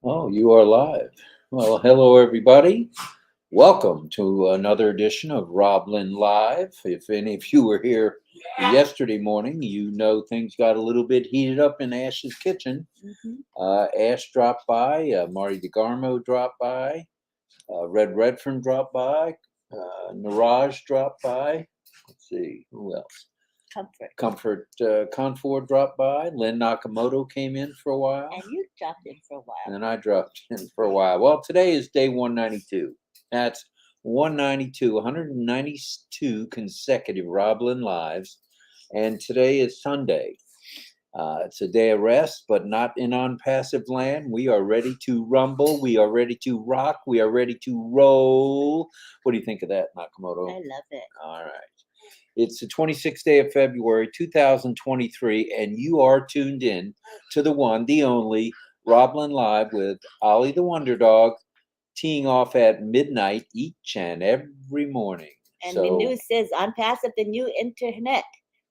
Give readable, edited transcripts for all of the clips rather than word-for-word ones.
Oh, you are live. Well, hello, everybody. Welcome to another edition of RobLynn Live. If any of you were here yesterday morning, you know things got a little bit heated up in Ash's kitchen. Ash dropped by, Marty DeGarmo dropped by, Red Redfern dropped by, Niraj dropped by. Let's see, who else? Comfort Confort dropped by. Lynn Nakamoto came in for a while. And you dropped in for a while. And I dropped in for a while. Well, today is day 192. That's 192 consecutive RobLynn Lives. And today is Sunday. It's a day of rest, but not in OnPassive land. We are ready to rumble. We are ready to rock. We are ready to roll. What do you think of that, Nakamoto? I love it. All right. It's the 26th day of February, 2023, and you are tuned in to the one, the only, RobLynn Live with Ollie the Wonder Dog, teeing off at midnight each and every morning. And the news says OnPassive, the new internet.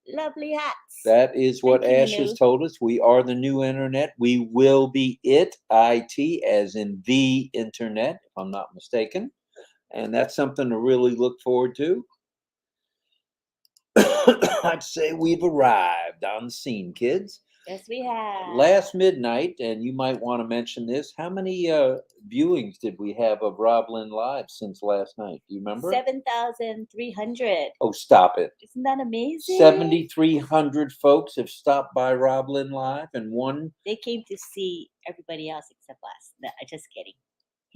Lovely hats. That is what Ash has told us. We are the new internet. We will be it, IT, as in the internet, if I'm not mistaken. And that's something to really look forward to. I'd say we've arrived on the scene, kids. Yes, we have. Last midnight, and you might want to mention this, how many viewings did we have of RobLynn Live since last night? Do you remember? 7,300. Oh, stop it. Isn't that amazing? 7,300 folks have stopped by RobLynn Live, and one... They came to see everybody else except us. No, just kidding.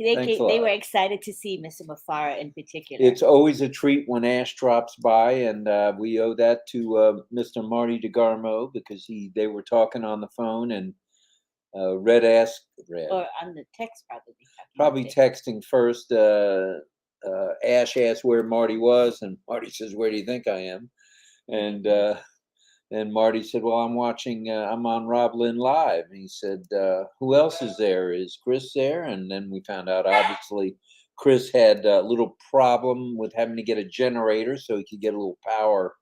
They were excited to see Mr. Mafara in particular. It's always a treat when Ash drops by, and we owe that to Mr. Marty DeGarmo because they were talking on the phone, and Red asked or on the text probably texting first. Ash asked where Marty was, and Marty says, "Where do you think I am?" And Marty said, "Well, I'm watching. I'm on RobLynn Live." And he said, "Who else is there? Is Chris there?" And then we found out, obviously, Chris had a little problem with having to get a generator so he could get a little power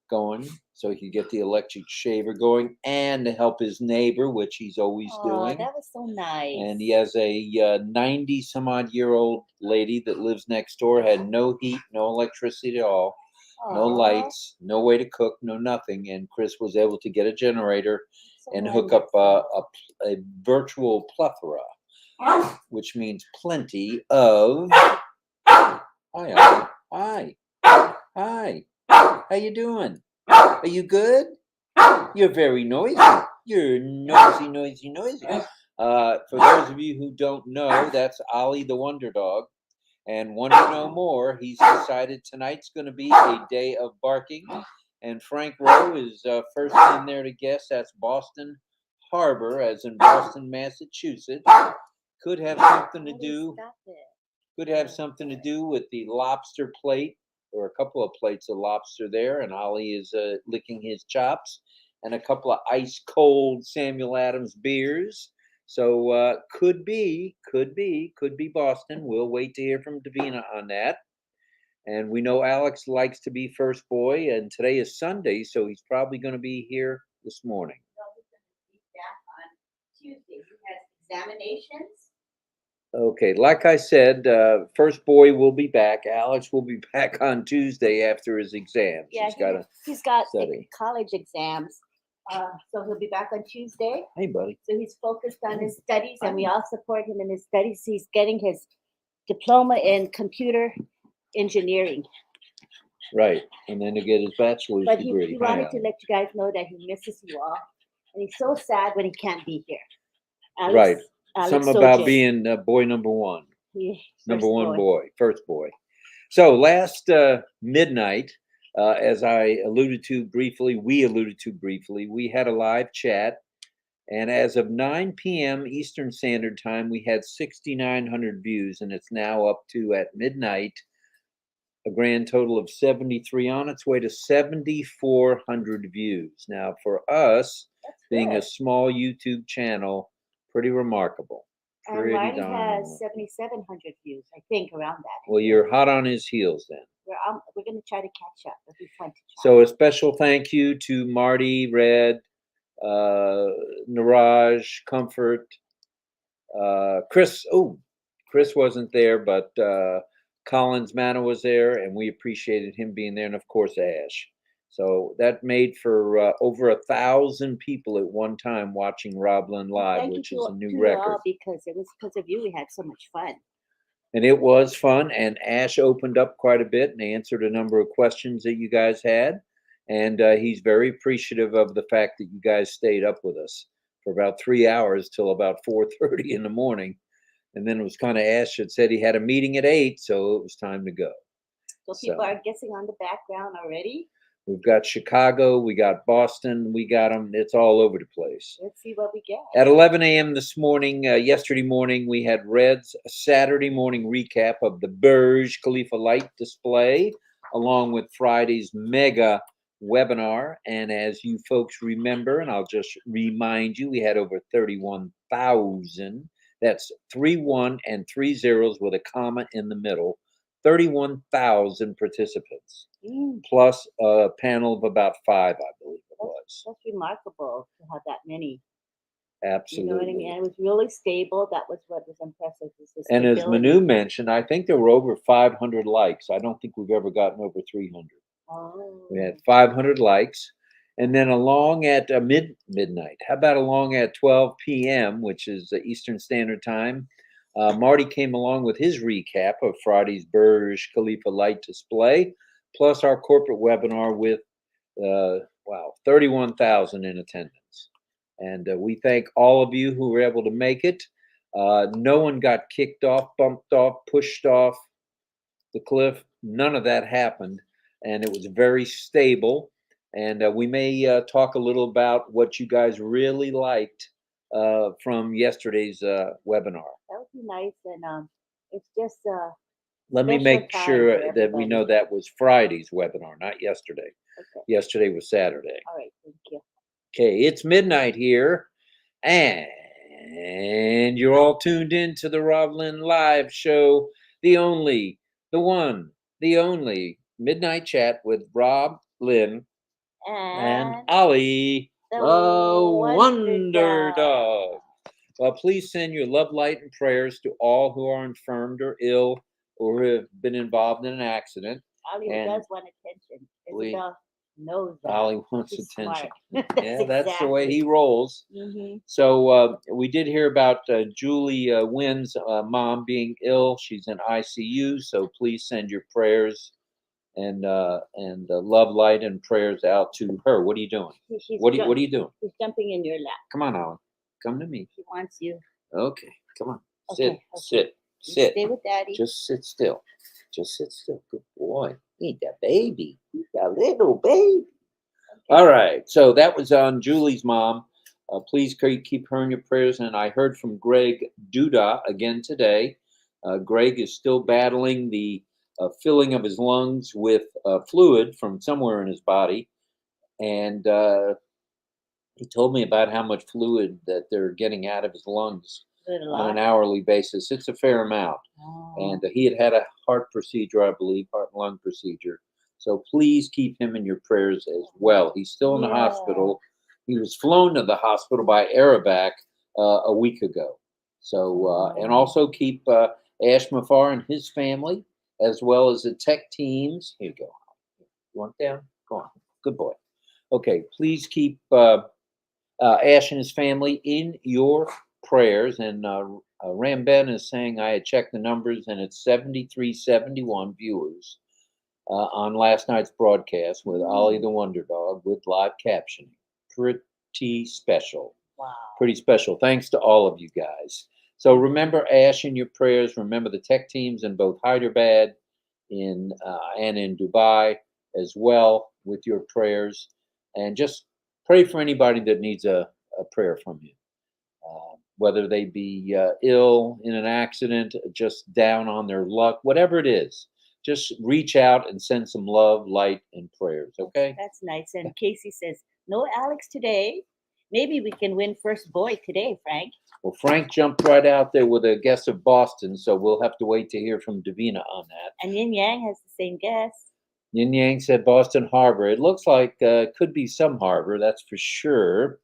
going, so he could get the electric shaver going, and to help his neighbor, which he's always doing. That was so nice. And he has a 90-some-odd-year-old lady that lives next door, had no heat, no electricity at all. No lights, no way to cook, no nothing. And Chris was able to get a generator and hook up a virtual plethora, which means plenty of... Hi, Ollie. Hi. Hi. How you doing? Are you good? You're very noisy. You're noisy. For those of you who don't know, that's Ollie the Wonder Dog. And want to know more, he's decided tonight's going to be a day of barking. And Frank Rowe is first in there to guess. That's Boston Harbor, as in Boston, Massachusetts. Could have something to do with the lobster plate, or a couple of plates of lobster there. And Ollie is licking his chops, and a couple of ice cold Samuel Adams beers. So could be Boston. We'll wait to hear from Divina on that. And we know Alex likes to be first boy, and today is Sunday, so he's probably going to be here this morning. No, he's going to be back on Tuesday. He has examinations. Okay, like I said, first boy will be back. Alex will be back on Tuesday after his exams. Yeah, he's got college exams. So he'll be back on Tuesday. Hey, buddy. So he's focused on his studies, and we all support him in his studies. He's getting his diploma in computer engineering. Right, and then to get his bachelor's degree. But he wanted to let you guys know that he misses you all, and he's so sad when he can't be here. Alex Something about being boy number one. First boy. So last midnight, as we alluded to briefly, we had a live chat, and as of 9 p.m. Eastern Standard Time, we had 6,900 views, and it's now up to, at midnight, a grand total of 73, on its way to 7,400 views. Now, for us, being a small YouTube channel, pretty remarkable. And Marty has 7,700 views, I think, around that. Well, you're hot on his heels then. We're going to try to catch up. It'll be fun to try. So a special thank you to Marty, Red, Niraj, Comfort, Chris. Oh, Chris wasn't there, but Collins Manna was there, and we appreciated him being there, and of course Ash. So that made for over 1,000 people at one time watching RobLynn Live, Thank which you is to, a new to you record. all, because it was because of you we had so much fun. And it was fun, and Ash opened up quite a bit and answered a number of questions that you guys had. And he's very appreciative of the fact that you guys stayed up with us for about 3 hours till about 4:30 in the morning. And then it was kind of Ash that said he had a meeting at 8, so it was time to go. So people are guessing on the background already. We've got Chicago, we got Boston, we got them. It's all over the place. Let's see what we get. At 11 a.m. this morning, yesterday morning, we had Red's Saturday morning recap of the Burj Khalifa light display, along with Friday's mega webinar. And as you folks remember, and I'll just remind you, we had over 31,000. That's 31 and 3 zeros with a comma in the middle. 31,000 participants, plus a panel of about 5, I believe it was. That's remarkable to have that many. Absolutely. You know what I mean? And it was really stable. That was what was impressive. And as Manu mentioned, I think there were over 500 likes. I don't think we've ever gotten over 300. Oh. We had 500 likes. And then along at midnight, how about along at 12 p.m., which is Eastern Standard Time, Marty came along with his recap of Friday's Burj Khalifa light display, plus our corporate webinar with, 31,000 in attendance. And we thank all of you who were able to make it. No one got kicked off, bumped off, pushed off the cliff. None of that happened. And it was very stable. And we may talk a little about what you guys really liked from yesterday's webinar. That would be nice. And it's just let me make sure that we know that was Friday's webinar, not yesterday. Okay. Yesterday was Saturday. All right, thank you. Okay, it's midnight here, and you're all tuned in to the RobLynn Live show, the only, the one, the only midnight chat with Rob, Lynn, and Ollie, the Wonder Dog. Well, please send your love, light, and prayers to all who are infirmed or ill or who have been involved in an accident. Ollie does want attention. Isabel knows that. Ollie wants He's attention. That's that's the way he rolls. Mm-hmm. So we did hear about Julie Wynn's mom being ill. She's in ICU. So please send your prayers and love, light, and prayers out to her. What are you doing? What are you doing? She's jumping in your lap. Come on, Ollie. Come to me. She wants you. Okay. Come on. Okay, Sit. Stay with Daddy. Just sit still. Just sit still. Good boy. Eat that baby. Eat that little baby. Okay. All right. So that was on Julie's mom. Please keep her in your prayers. And I heard from Greg Duda again today. Greg is still battling the filling of his lungs with fluid from somewhere in his body. And he told me about how much fluid that they're getting out of his lungs on an hourly basis. It's a fair amount. Oh. And he had a heart procedure, I believe, heart and lung procedure. So please keep him in your prayers as well. He's still in the hospital. He was flown to the hospital by Aerovac a week ago. So, and also keep Ash Mafar and his family, as well as the tech teams. Here you go. You want it down? Go on. Good boy. Okay, please keep Ash and his family in your prayers. And Ramben is saying I had checked the numbers, and it's 7371 viewers on last night's broadcast with Ollie the Wonder Dog with live captioning. Pretty special. Wow. Pretty special. Thanks to all of you guys. So remember Ash in your prayers. Remember the tech teams in both Hyderabad and in Dubai as well with your prayers. And just pray for anybody that needs a prayer from you, whether they be ill in an accident, just down on their luck, whatever it is. Just reach out and send some love, light, and prayers, okay? That's nice. And Casey says, no Alex today. Maybe we can win first boy today, Frank. Well, Frank jumped right out there with a guess of Boston, so we'll have to wait to hear from Divina on that. And Yin Yang has the same guess. Yin Yang said Boston Harbor. It looks like could be some harbor, that's for sure.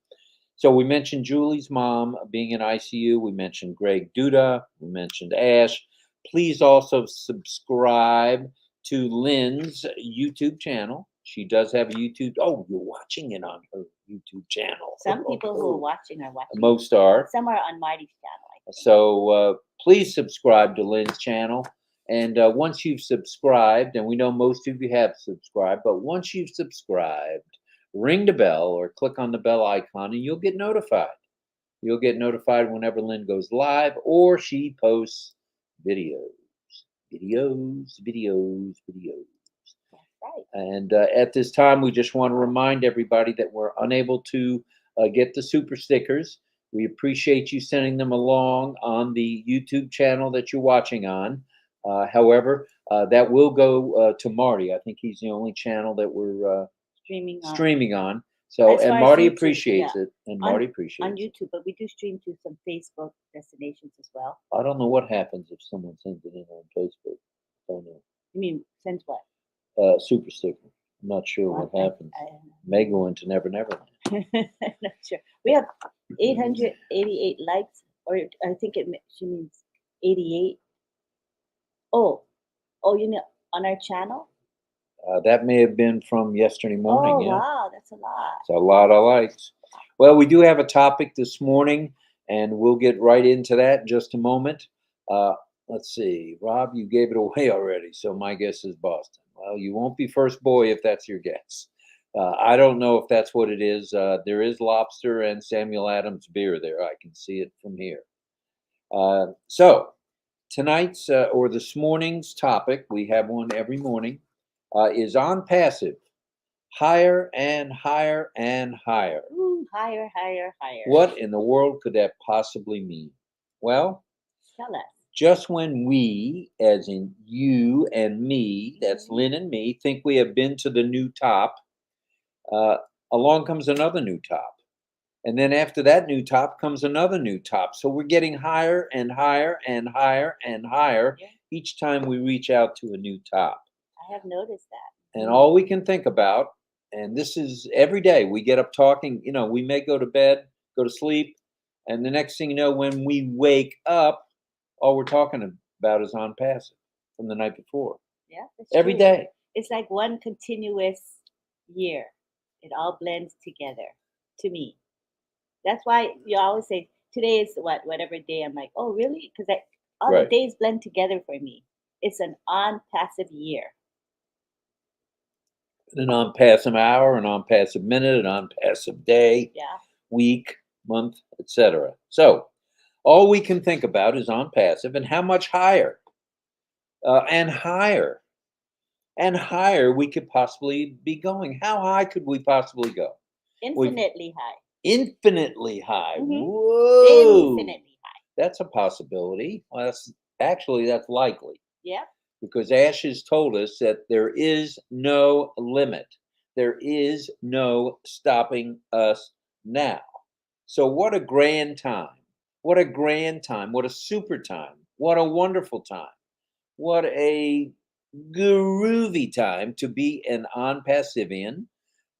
So we mentioned Julie's mom being in ICU. We mentioned Greg Duda. We mentioned Ash. Please also subscribe to Lynn's YouTube channel. She does have a YouTube. Oh, you're watching it on her YouTube channel. Some people who are watching are watching. Most are. Some are on Marty's channel. I think. So please subscribe to Lynn's channel. And once you've subscribed, and we know most of you have subscribed, but once you've subscribed, ring the bell or click on the bell icon and you'll get notified. You'll get notified whenever Lynn goes live or she posts videos. That's right. And at this time, we just want to remind everybody that we're unable to get the super stickers. We appreciate you sending them along on the YouTube channel that you're watching on. However, that will go to Marty. I think he's the only channel that we're streaming on. So, As and far as Marty YouTube, appreciates yeah. it, and Marty appreciates on it. YouTube, but we do stream to some Facebook destinations as well. I don't know what happens if someone sends it in on Facebook. I don't know. You mean sends what? Super sticker. I'm not sure what happens. I May go into Never Neverland. not sure. We have 888 likes, or I think she means 88. Oh, you know, on our channel. That may have been from yesterday morning. Oh, yeah. wow, that's a lot. It's a lot of likes. Well, we do have a topic this morning, and we'll get right into that in just a moment. Let's see. Rob, you gave it away already, so my guess is Boston. Well, you won't be first boy if that's your guess. I don't know if that's what it is. There is lobster and Samuel Adams beer there. I can see it from here. So tonight's or this morning's topic, we have one every morning, is OnPassive. Higher and higher and higher. Ooh, higher. What in the world could that possibly mean? Well, Tell us. just when we, as in you and me, that's Lynn and me, think we have been to the new top, along comes another new top. And then after that new top comes another new top. So we're getting higher and higher and higher and higher each time we reach out to a new top. I have noticed that. And all we can think about, and this is every day, we get up talking, we may go to bed, go to sleep, and the next thing you know, when we wake up, all we're talking about is OnPassive from the night before. Yeah, that's every true. day. It's like one continuous year. It all blends together to me. That's why you always say, today is whatever day. I'm like, oh, really? Because all the days blend together for me. It's an OnPassive year. An OnPassive hour, an OnPassive minute, an OnPassive day, week, month, etc. So all we can think about is OnPassive and how much higher and higher and higher we could possibly be going. How high could we possibly go? Infinitely high. Infinitely high. Mm-hmm. Whoa. Infinitely high. That's a possibility. Well, that's likely. Yeah. Because Ash has told us that there is no limit. There is no stopping us now. So what a grand time. What a grand time. What a super time. What a wonderful time. What a groovy time to be an OnPassivian,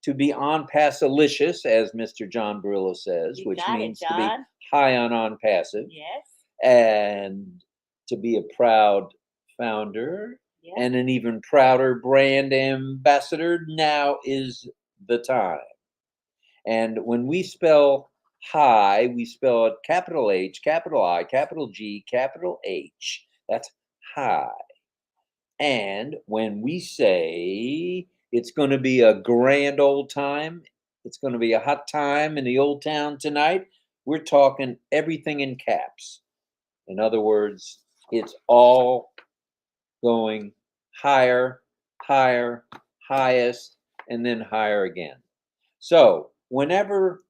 to be OnPassilicious, as Mr. John Barillo says, which means to be high on OnPassive. Yes. And to be a proud founder and an even prouder brand ambassador. Now is the time. And when we spell high, we spell it capital H, capital I, capital G, capital H. That's high. And when we say it's going to be a grand old time, it's going to be a hot time in the old town tonight, we're talking everything in caps. In other words, it's all going higher, higher, highest, and then higher again. So whenever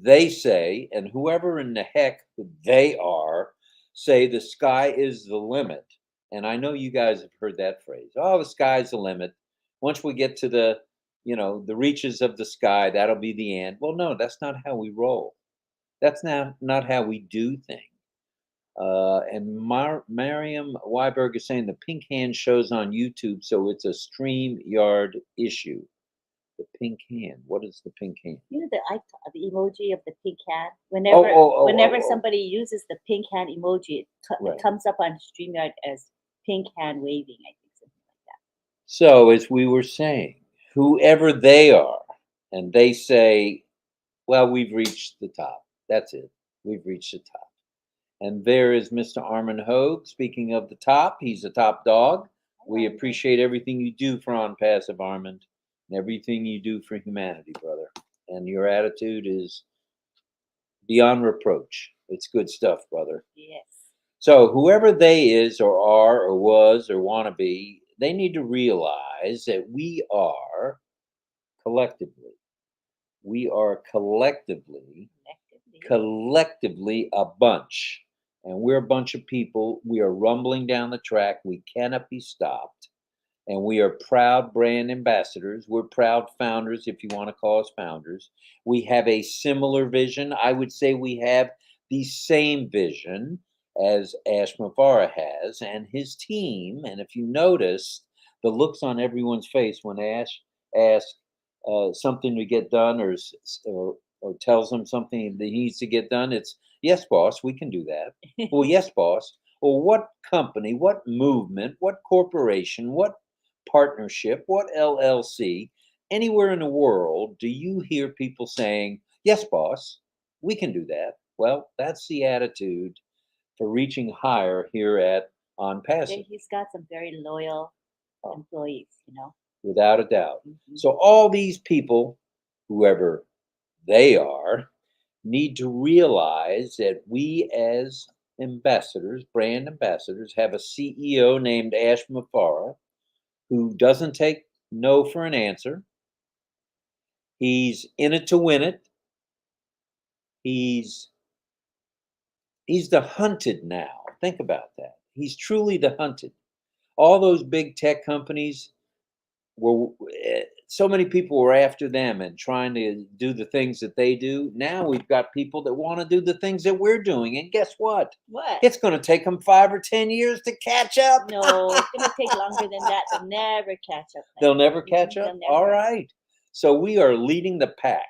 they say, and whoever in the heck they are, say the sky is the limit, and I know you guys have heard that phrase, oh, the sky's the limit. Once we get to the reaches of the sky, that'll be the end. Well, no, that's not how we roll. That's not how we do things. And Mariam Weiberg is saying the pink hand shows on YouTube, so it's a StreamYard issue. The pink hand. What is the pink hand? You know the emoji of the pink hand. Whenever Oh. somebody uses the pink hand emoji, Right. it comes up on StreamYard as pink hand waving. I think something like that. So, as we were saying, whoever they are, and they say, well, we've reached the top. That's it. We've reached the top. And there is Mr. Armin Hogue. Speaking of the top, he's a top dog. We appreciate everything you do for OnPassive, Armin, and everything you do for humanity, brother. And your attitude is beyond reproach. It's good stuff, brother. Yes. So whoever they is or are or was or want to be, they need to realize that we are collectively a bunch. And we're a bunch of people. We are rumbling down the track. We cannot be stopped. And we are proud brand ambassadors. We're proud founders, if you want to call us founders. We have a similar vision. I would say we have the same vision as Ash Mafara has and his team. And if you notice the looks on everyone's face when Ash asks something to get done or tells him something that he needs to get done, it's, yes, boss, we can do that. Well, yes, boss. Well, what company, what movement, what corporation, what partnership, what LLC, anywhere in the world do you hear people saying, yes, boss, we can do that? Well, that's the attitude for reaching higher here at OnPassive. He's got some very loyal employees, you know. Without a doubt. Mm-hmm. So all these people, whoever they are, need to realize that we as ambassadors, brand ambassadors, have a CEO named Ash Mafara who doesn't take no for an answer. He's in it to win it. He's the hunted now. Think about that. He's truly the hunted. All those big tech companies were, so many people were after them and trying to do the things that they do. Now we've got people that want to do the things that we're doing. And guess what? What? It's going to take them 5 or 10 years to catch up. No, it's going to take longer than that. They'll never catch up. They'll never catch up? They'll never. All right. So we are leading the pack.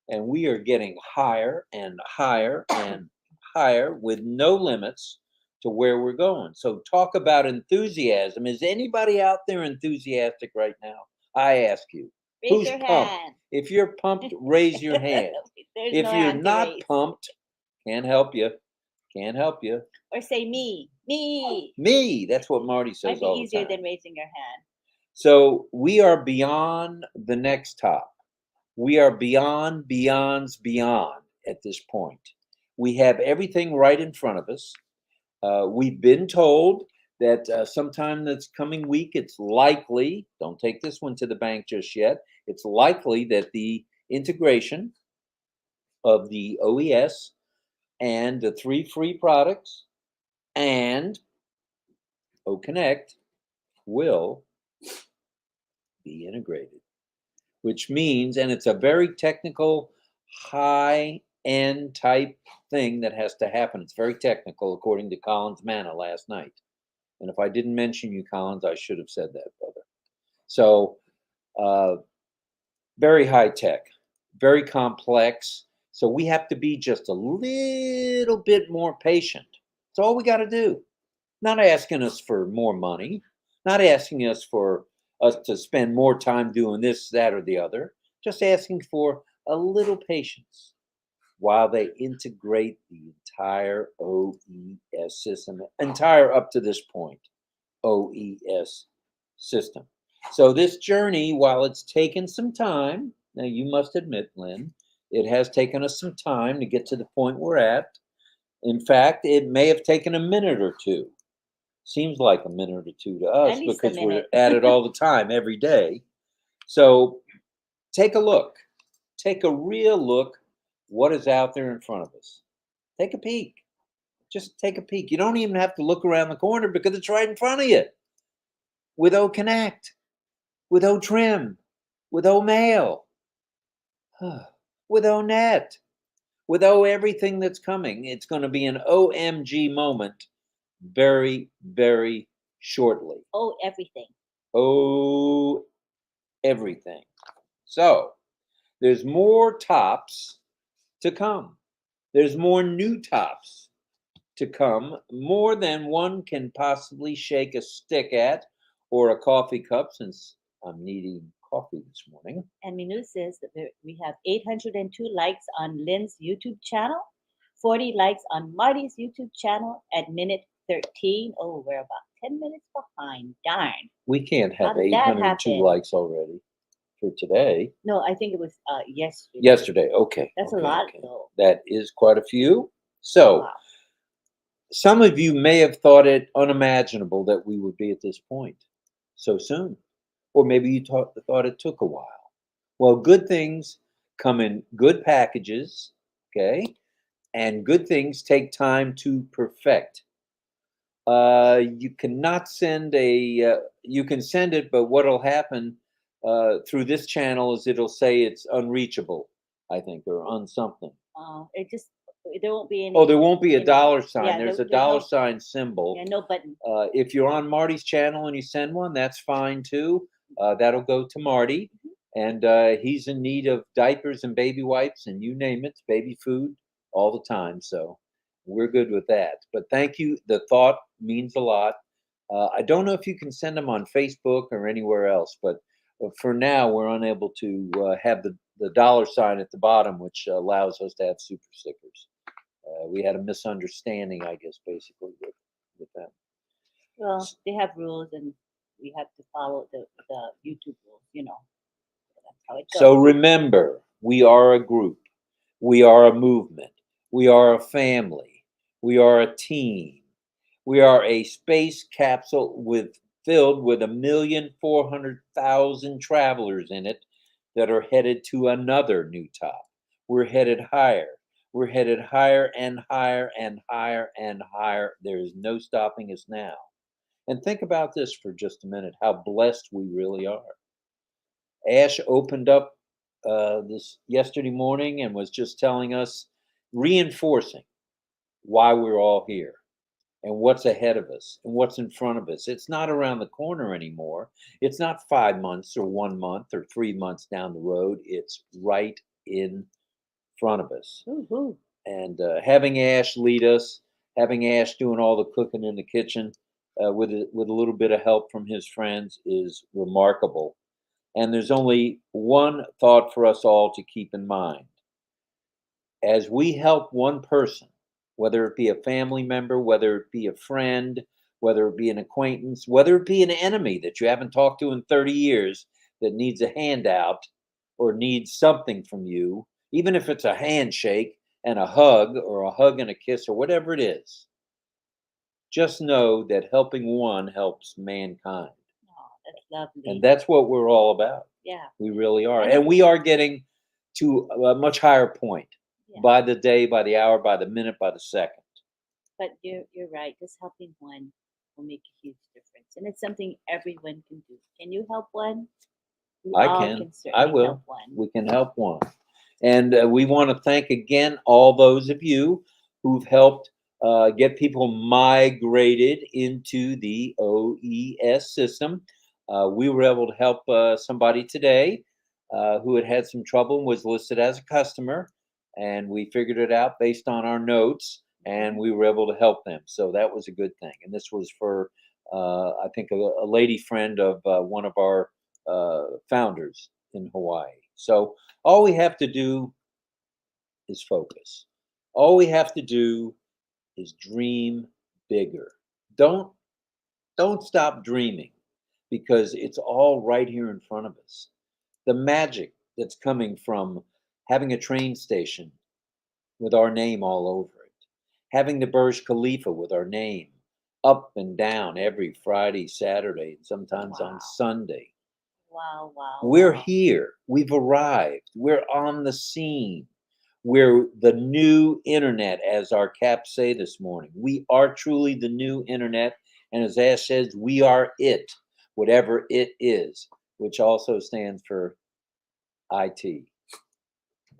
And we are getting higher and higher and higher with no limits to where we're going. So talk about enthusiasm. Is anybody out there enthusiastic right now? I ask you. Raise your pumped? hand. If you're pumped, raise your hand. If no you're hand to not raise. pumped, can't help you. Can't help you. Or say me. Me. That's what Marty says Might be all the easier time. than raising your hand. So we are beyond the next top. We are beyond beyond at this point. We have everything right in front of us. We've been told that sometime this coming week, it's likely, don't take this one to the bank just yet, it's likely that the integration of the OES and the 3 free products and OConnect will be integrated. Which means, and it's a very technical, high-end type thing that has to happen. It's very technical, according to Collins Manna last night. And if I didn't mention you, Collins, I should have said that, brother. So, very high tech, very complex. So we have to be just a little bit more patient. That's all we got to do. Not asking us for more money, not asking us for us to spend more time doing this, that, or the other. Just asking for a little patience while they integrate the entire OES system, entire up to this point, OES system. So this journey, while it's taken some time, now you must admit, Lynn, it has taken us some time to get to the point we're at. In fact, it may have taken a minute or two. Seems like a minute or two to us because we're at it all the time, every day. So take a look. Take a real look what is out there in front of us. Take a peek. Just take a peek. You don't even have to look around the corner because it's right in front of you. With OConnect, with OTrim, with OMail, with ONet, with everything that's coming. It's going to be an OMG moment very, very shortly. Oh, everything. Oh, everything. So there's more tops to come. There's more new tops to come, more than one can possibly shake a stick at or a coffee cup, since I'm needing coffee this morning. And Minu says that we have 802 likes on Lynn's YouTube channel, 40 likes on Marty's YouTube channel at minute 13. Oh, we're about 10 minutes behind. Darn. We can't How have did that 802 happen? likes already for today. No, I think it was yesterday. Yesterday, okay. That's okay, a lot, okay. though. That is quite a few. So, Wow. some of you may have thought it unimaginable that we would be at this point so soon. Or maybe you thought it took a while. Well, good things come in good packages, okay? And good things take time to perfect. You cannot send you can send it, but what'll happen through this channel is it'll say it's unreachable, I think, or unsomething. It just, there won't be any. Oh, there won't be a any- dollar sign. yeah, There's there- a there's dollar no- sign symbol. Yeah, no button. If you're on Marty's channel and you send one, that's fine too. That'll go to Marty, and he's in need of diapers and baby wipes and you name it, baby food all the time. So we're good with that. But thank you. The thought means a lot. I don't know if you can send them on Facebook or anywhere else, but for now we're unable to have the dollar sign at the bottom, which allows us to have super stickers. We had a misunderstanding, I guess, basically with them. Well, they have rules, and we have to follow the YouTube rules. You know, that's how it goes. So remember, we are a group. We are a movement. We are a family. We are a team. We are a space capsule filled with 1,400,000 travelers in it that are headed to another new top. We're headed higher. We're headed higher and higher and higher and higher. There is no stopping us now. And think about this for just a minute, how blessed we really are. Ash opened up this yesterday morning and was just telling us, reinforcing why we're all here and what's ahead of us and what's in front of us. It's not around the corner anymore. It's not 5 months or 1 month or 3 months down the road. It's right in front of us. Woo-hoo. And having Ash lead us, having Ash doing all the cooking in the kitchen with a little bit of help from his friends is remarkable. And there's only one thought for us all to keep in mind. As we help one person, whether it be a family member, whether it be a friend, whether it be an acquaintance, whether it be an enemy that you haven't talked to in 30 years that needs a handout or needs something from you, even if it's a handshake and a hug or a hug and a kiss or whatever it is, just know that helping one helps mankind. Oh, that's lovely. And that's what we're all about. Yeah. We really are. And And we are getting to a much higher point Yeah. by the day, by the hour, by the minute, by the second. But you're right. Just helping one will make a huge difference, and it's something everyone can do. Can you help one? We I all can. I certainly will. help one. We can help one. And we want to thank again all those of you who've helped get people migrated into the OES system. We were able to help somebody today who had some trouble and was listed as a customer. And we figured it out based on our notes, and we were able to help them. So that was a good thing. And this was for, I think, a lady friend of one of our founders in Hawaii. So all we have to do is focus. All we have to do is dream bigger. Don't stop dreaming, because it's all right here in front of us. The magic that's coming from having a train station with our name all over it, having the Burj Khalifa with our name up and down every Friday, Saturday, and sometimes on Sunday. Wow, wow. We're wow. here. We've arrived. We're on the scene. We're the new internet, as our caps say this morning. We are truly the new internet. And as Ash says, we are it, whatever it is, which also stands for IT.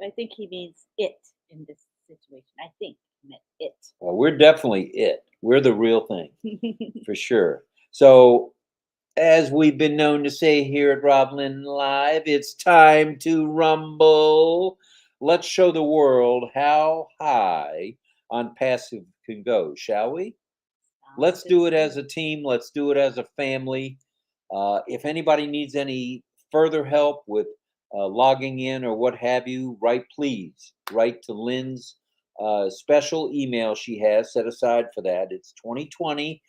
I think he means it in this situation. I think he meant it. Well, we're definitely it. We're the real thing, for sure. So as we've been known to say here at RobLynn Live, it's time to rumble. Let's show the world how high OnPassive can go, shall we? Let's do it as a team. Let's do it as a family. If anybody needs any further help with logging in or what have you, please write to Lynn's special email she has set aside for that. It's 2020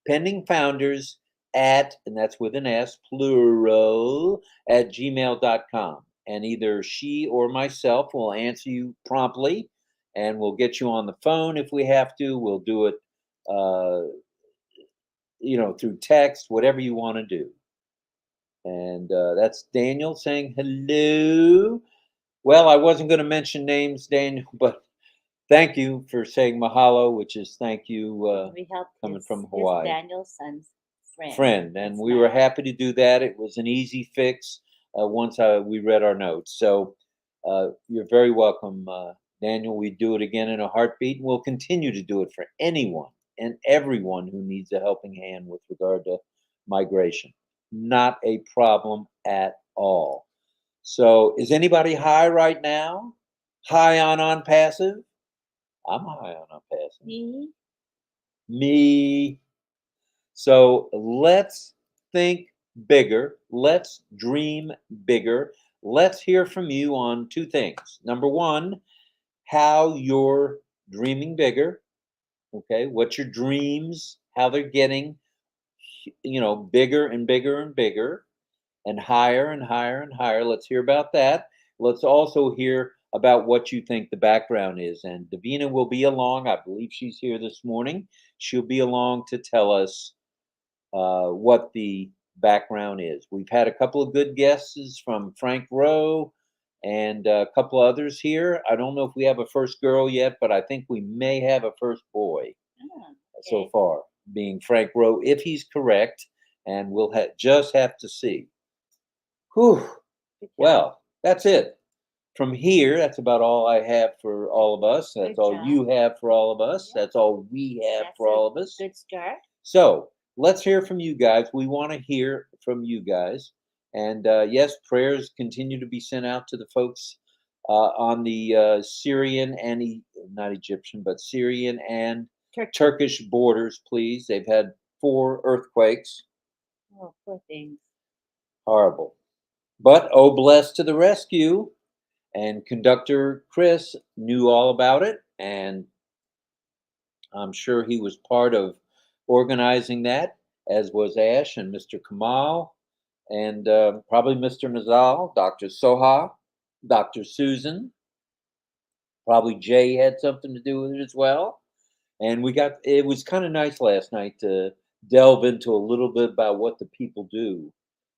pending founders at, and that's with an S, plural, at gmail.com. And either she or myself will answer you promptly, and we'll get you on the phone if we have to. We'll do it through text, whatever you want to do. And that's Daniel saying hello. Well, I wasn't going to mention names, Daniel, but thank you for saying mahalo, which is thank you we helped coming from Hawaii. Daniel's son's friend. And we were happy to do that. It was an easy fix once we read our notes. So you're very welcome, Daniel. We do it again in a heartbeat, and we'll continue to do it for anyone and everyone who needs a helping hand with regard to migration. Not a problem at all. So is anybody high right now? High on OnPassive? I'm high on OnPassive. Me. So let's think bigger. Let's dream bigger. Let's hear from you on two things. Number one, how you're dreaming bigger. Okay, what's your dreams, how they're getting, bigger and bigger and bigger and higher and higher and higher. Let's hear about that. Let's also hear about what you think the background is. And Divina will be along. I believe she's here this morning. She'll be along to tell us what the background is. We've had a couple of good guesses from Frank Rowe and a couple others here. I don't know if we have a first girl yet, but I think we may have a first boy so far, being Frank Rowe, if he's correct, and we'll just have to see. Whew. Well, that's it. From here, that's about all I have for all of us. That's all you have for all of us. That's all we have for all of us. Good start. So let's hear from you guys. We want to hear from you guys. And yes, prayers continue to be sent out to the folks on the Syrian and not Egyptian, but Syrian and Turkish borders, please. They've had 4 earthquakes. Oh, poor things. Horrible. But oh, bless to the rescue. And conductor Chris knew all about it. And I'm sure he was part of organizing that, as was Ash and Mr. Kamal, and probably Mr. Nazal, Dr. Soha, Dr. Susan. Probably Jay had something to do with it as well. And it was kind of nice last night to delve into a little bit about what the people do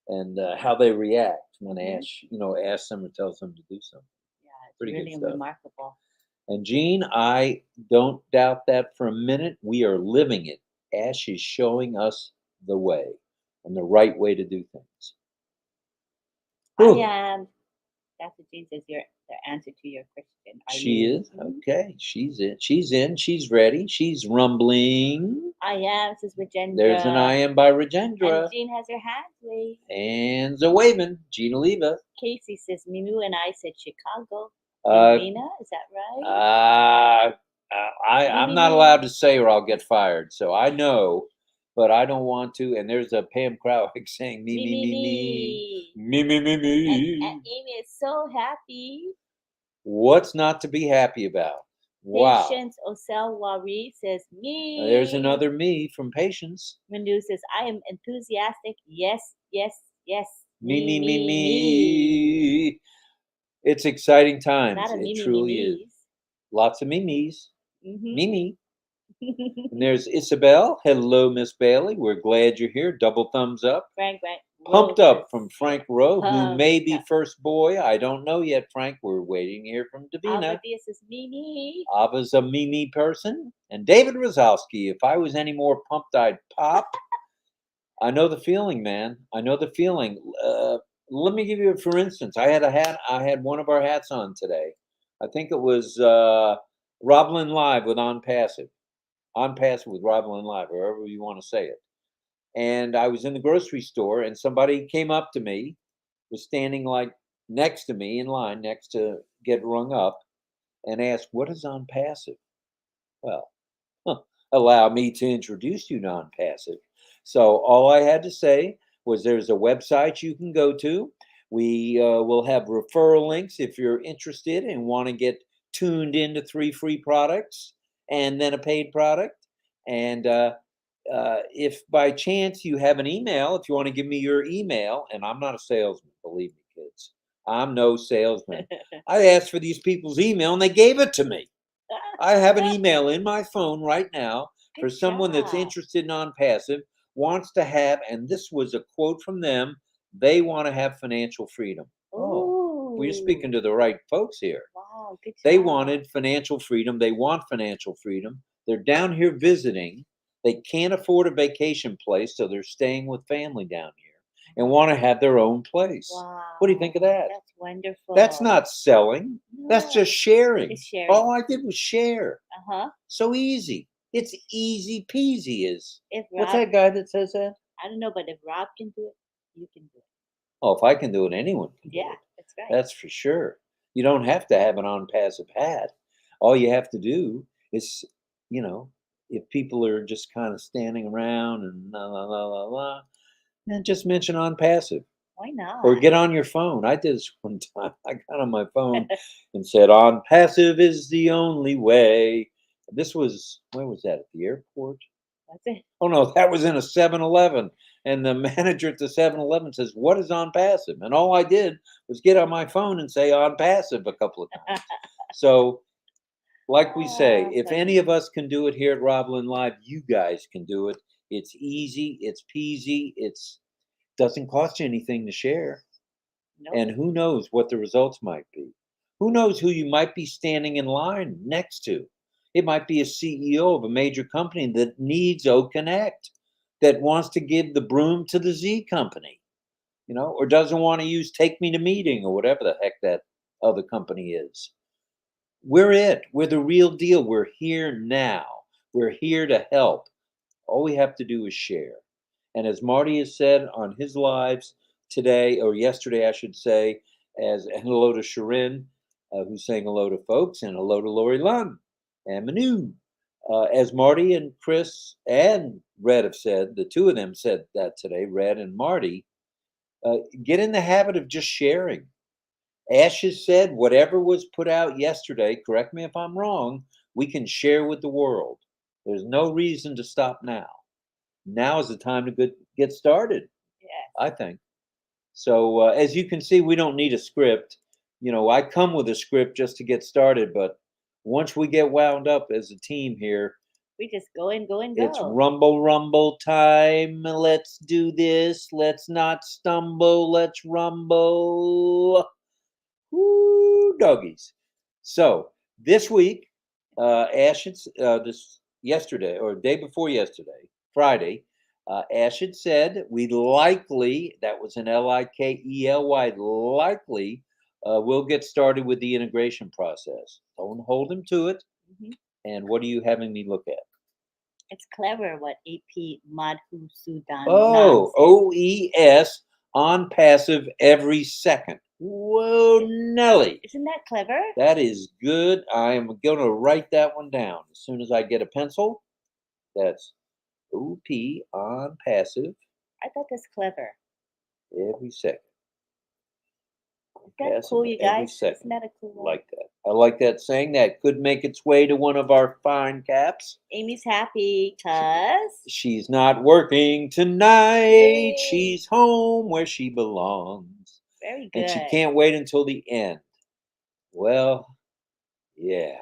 and how they react when Ash, asks them or tells them to do something. Yeah, it's pretty really remarkable. And Jean, I don't doubt that for a minute. We are living it. Ash is showing us the way and the right way to do things. That's what Jean says. The answer to your question. She is okay. She's in. She's in. She's ready. She's rumbling. I am. Says Rajendra. There's an I am by Rajendra. And Jean has her hands waved. Hands a waving. Jean Oliva. Casey says Minu and I said Chicago. Divina, is that right? I'm not allowed to say or I'll get fired. So I know, but I don't want to. And there's a Pam Krawick saying me. And Amy is so happy. What's not to be happy about? Wow. Patience Oselwari says me. There's another me from Patience. Mandu says I am enthusiastic. Yes, yes, yes. Me. It's exciting times. It truly is. Lots of memes. Mimi. And there's Isabel. Hello, Miss Bailey. We're glad you're here. Double thumbs up. Frank. Pumped up from Frank Rowe, who may be first boy. I don't know yet, Frank. We're waiting to hear from Divina. This is Mimi. Ava's a Mimi person. And David Rozowski. If I was any more pumped, I'd pop. I know the feeling, man. I know the feeling. Let me give you, for instance, I had a hat. I had one of our hats on today. I think it was RobLynn Live with OnPassive. OnPassive with RobLynn Live, however you want to say it. and I was in the grocery store, and somebody came up to me, was standing like next to me in line, next to get rung up, and asked, "What is OnPassive?" Well, allow me to introduce you to OnPassive. So all I had to say was there's a website you can go to. We will have referral links if you're interested and want to get tuned into 3 free products and then a paid product. And if by chance you have an email, if you want to give me your email, and I'm not a salesman, believe me, kids, I'm no salesman. I asked for these people's email and they gave it to me. I have an email in my phone right now for Good someone that's job. interested in OnPassive, wants to have, and this was a quote from them, they want to have financial freedom. Oh, we're speaking to the right folks here. Wow, good job. They wanted financial freedom. They want financial freedom. They're down here visiting. They can't afford a vacation place, so they're staying with family down here and want to have their own place. Wow. What do you think of that? That's wonderful. That's not selling. That's No, just sharing. it's sharing. All I did was share. Uh-huh. So easy. It's easy peasy. What's Rob, that guy that says that? I don't know, but if Rob can do it, you can do it. Oh, if I can do it, anyone can do Yeah, it. that's right. That's for sure. You don't have to have an OnPassive hat. All you have to do is, if people are just kind of standing around and la la la la la, then just mention OnPassive. Why not? Or get on your phone. I did this one time. I got on my phone and said, "OnPassive is the only way." This was, where was that? At the airport? That's it. Oh, no, that was in a 7-Eleven. And the manager at the 7-Eleven says, "What is OnPassive?" And all I did was get on my phone and say OnPassive a couple of times. So, like we say, if funny. any of us can do it here at RobLynn Live, you guys can do it. It's easy. It's peasy. It's doesn't cost you anything to share. Nope. And who knows what the results might be? Who knows who you might be standing in line next to? It might be a CEO of a major company that needs O Connect, that wants to give the broom to the Z company, or doesn't want to use Take Me to Meeting or whatever the heck that other company is. We're it. We're the real deal. We're here now. We're here to help. All we have to do is share. And as Marty has said on his lives today, or yesterday, I should say, and hello to Sharin, who's saying hello to folks, and hello to Lori Lund and Manu. As Marty and Chris and Red have said, the two of them said that today, Red and Marty, get in the habit of just sharing. Ash has said, whatever was put out yesterday, correct me if I'm wrong, we can share with the world. There's no reason to stop now. Now is the time to get started, Yeah. I think. So as you can see, we don't need a script. I come with a script just to get started, but once we get wound up as a team here, We just go and go and it's go. rumble time. Let's do this. Let's not stumble. Let's rumble. Woo, doggies. So this week, Ash, this yesterday or day before yesterday, Friday, Ash had said we likely, that was an Likely, likely, we'll get started with the integration process. Don't hold him to it. Mhm. And what are you having me look at? It's clever what AP Madhusudan Oh, said. OES, OnPassive every second. Whoa, Nelly. Isn't that clever? That is good. I am going to write that one down as soon as I get a pencil. That's OP OnPassive I thought that's clever. every second. Isn't that Passive cool, you every guys? second. Isn't that a cool one? Like that. I like that saying. That could make its way to one of our fine caps. Amy's happy because She's not working tonight. Yay. She's home where she belongs. very good. And she can't wait until the end. Well, yeah.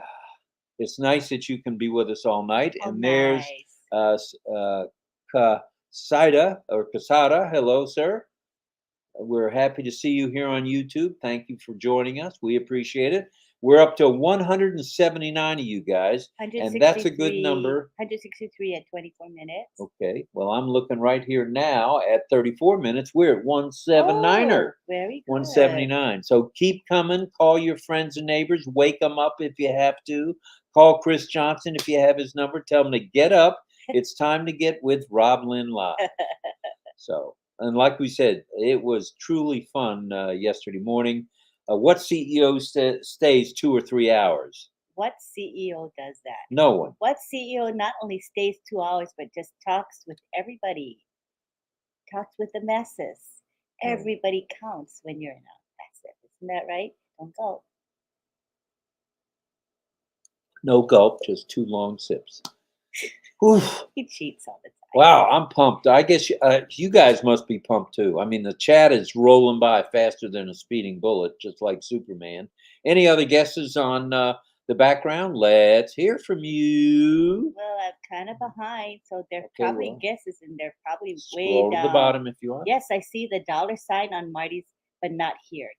It's nice that you can be with us all night. Oh, And there's nice. Casada. Hello, sir. We're happy to see you here on YouTube. Thank you for joining us. We appreciate it. We're up to 179 of you guys, and that's a good number. 163 at 24 minutes. Okay. Well, I'm looking right here now at 34 minutes. We're at 179er. Oh, very good. 179. So keep coming. Call your friends and neighbors. Wake them up if you have to. Call Chris Johnson if you have his number. Tell him to get up It's time to get with RobLynn Live. So, and like we said, it was truly fun yesterday morning. What CEO stays 2 or 3 hours? What CEO does that? No one. What CEO not only stays 2 hours, but just talks with everybody, talks with the masses? Yeah. Everybody counts when you're in OnPassive. Isn't that right? Don't go. No gulp, just 2 long sips. Oof. He cheats all the time. Wow, I'm pumped. I guess you guys must be pumped too. I mean, the chat is rolling by faster than a speeding bullet, just like Superman. Any other guesses on the background? Let's hear from you. Well, I'm kind of behind, so there's Okay, probably well, guesses, and they're probably way Scroll to down. the bottom if you are. Yes, I see the $ on Marty's, but not here.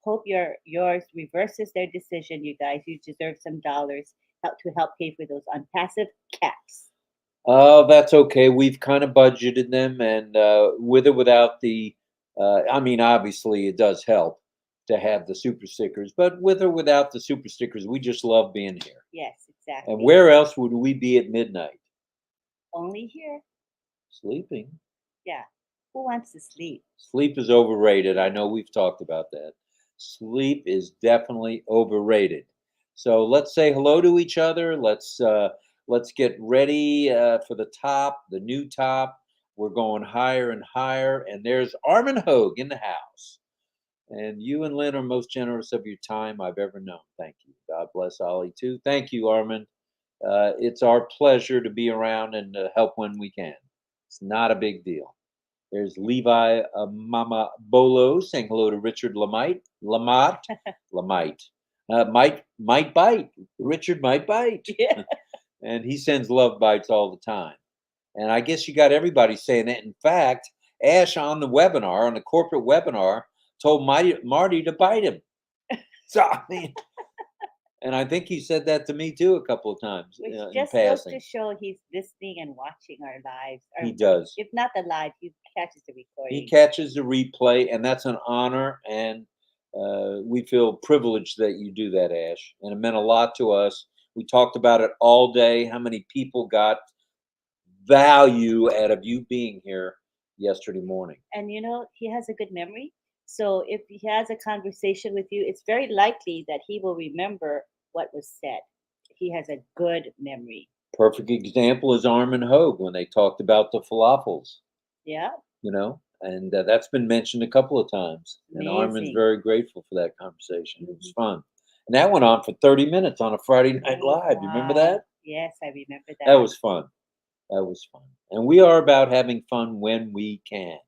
Hope yours reverses their decision, you guys. You deserve some dollars to help pay for those OnPassive caps. Oh, that's okay. We've kind of budgeted them, and with or without the, I mean, obviously it does help to have the super stickers, but with or without the super stickers, we just love being here. Yes, exactly. And where else would we be at midnight? Only here. Sleeping. Yeah. Who wants to sleep? Sleep is overrated. I know we've talked about that. Sleep is definitely overrated. So let's say hello to each other. Let's get ready for the top, the new top. We're going higher and higher. And there's Armin Hogue in the house. And you and Lynn are most generous of your time I've ever known. Thank you. God bless Ollie too. Thank you, Armin. It's our pleasure to be around and help when we can. It's not a big deal. There's Levi Mama Bolo saying hello to Richard Lamite. Might bite. Richard might bite. Yeah. And he sends love bites all the time. And I guess you got everybody saying that. In fact, Ash on the webinar, on the corporate webinar, told Marty to bite him. So, I mean, and I think he said that to me too a couple of times Which in just goes passing. to show he's listening and watching our lives. He does. If not the live, he catches the recording. He catches the replay, and that's an honor. And we feel privileged that you do that, Ash. And it meant a lot to us. We talked about it all day. How many people got value out of you being here yesterday morning? And you know, he has a good memory. So if he has a conversation with you, it's very likely that he will remember what was said. He has a good memory. Perfect example is Armin Hogue when they talked about the falafels. Yeah. You know, and that's been mentioned a couple of times. And Armin's Amazing. very grateful for that conversation. It was fun. And that went on for 30 minutes on a Friday Night Oh, Live. You remember wow. that? Yes, I remember that. That was fun. That was fun. And we are about having fun when we can.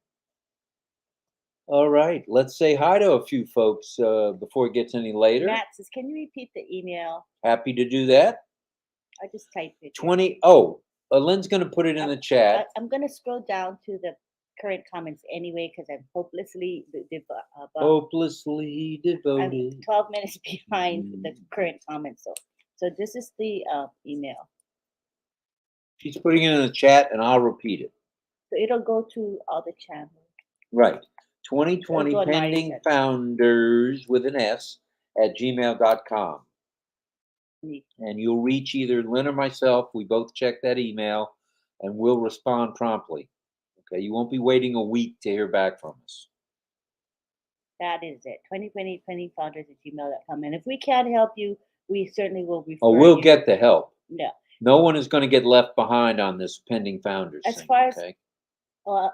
All right. Let's say hi to a few folks before it gets any later. Matt says, can you repeat the email? Happy to do that. I just typed it. 20. Oh, Lynn's going to put it in the chat. I'm going to scroll down to the current comments anyway because I'm hopelessly Hopelessly devoted. I'm 12 minutes behind the current comments. So this is the email. She's putting it in the chat, and I'll repeat it. So it'll go to all the channels. Right. 2020 It'll go on pending my founders with an S at gmail.com. And you'll reach either Lynn or myself. We both check that email, and we'll respond promptly. Okay, you won't be waiting a week to hear back from us. That is it. 2020 pending founders at gmail.com. And if we can't help you, we certainly will refer we'll you. get the help. Yeah. No one is going to get left behind on this pending founders as thing. Far okay? As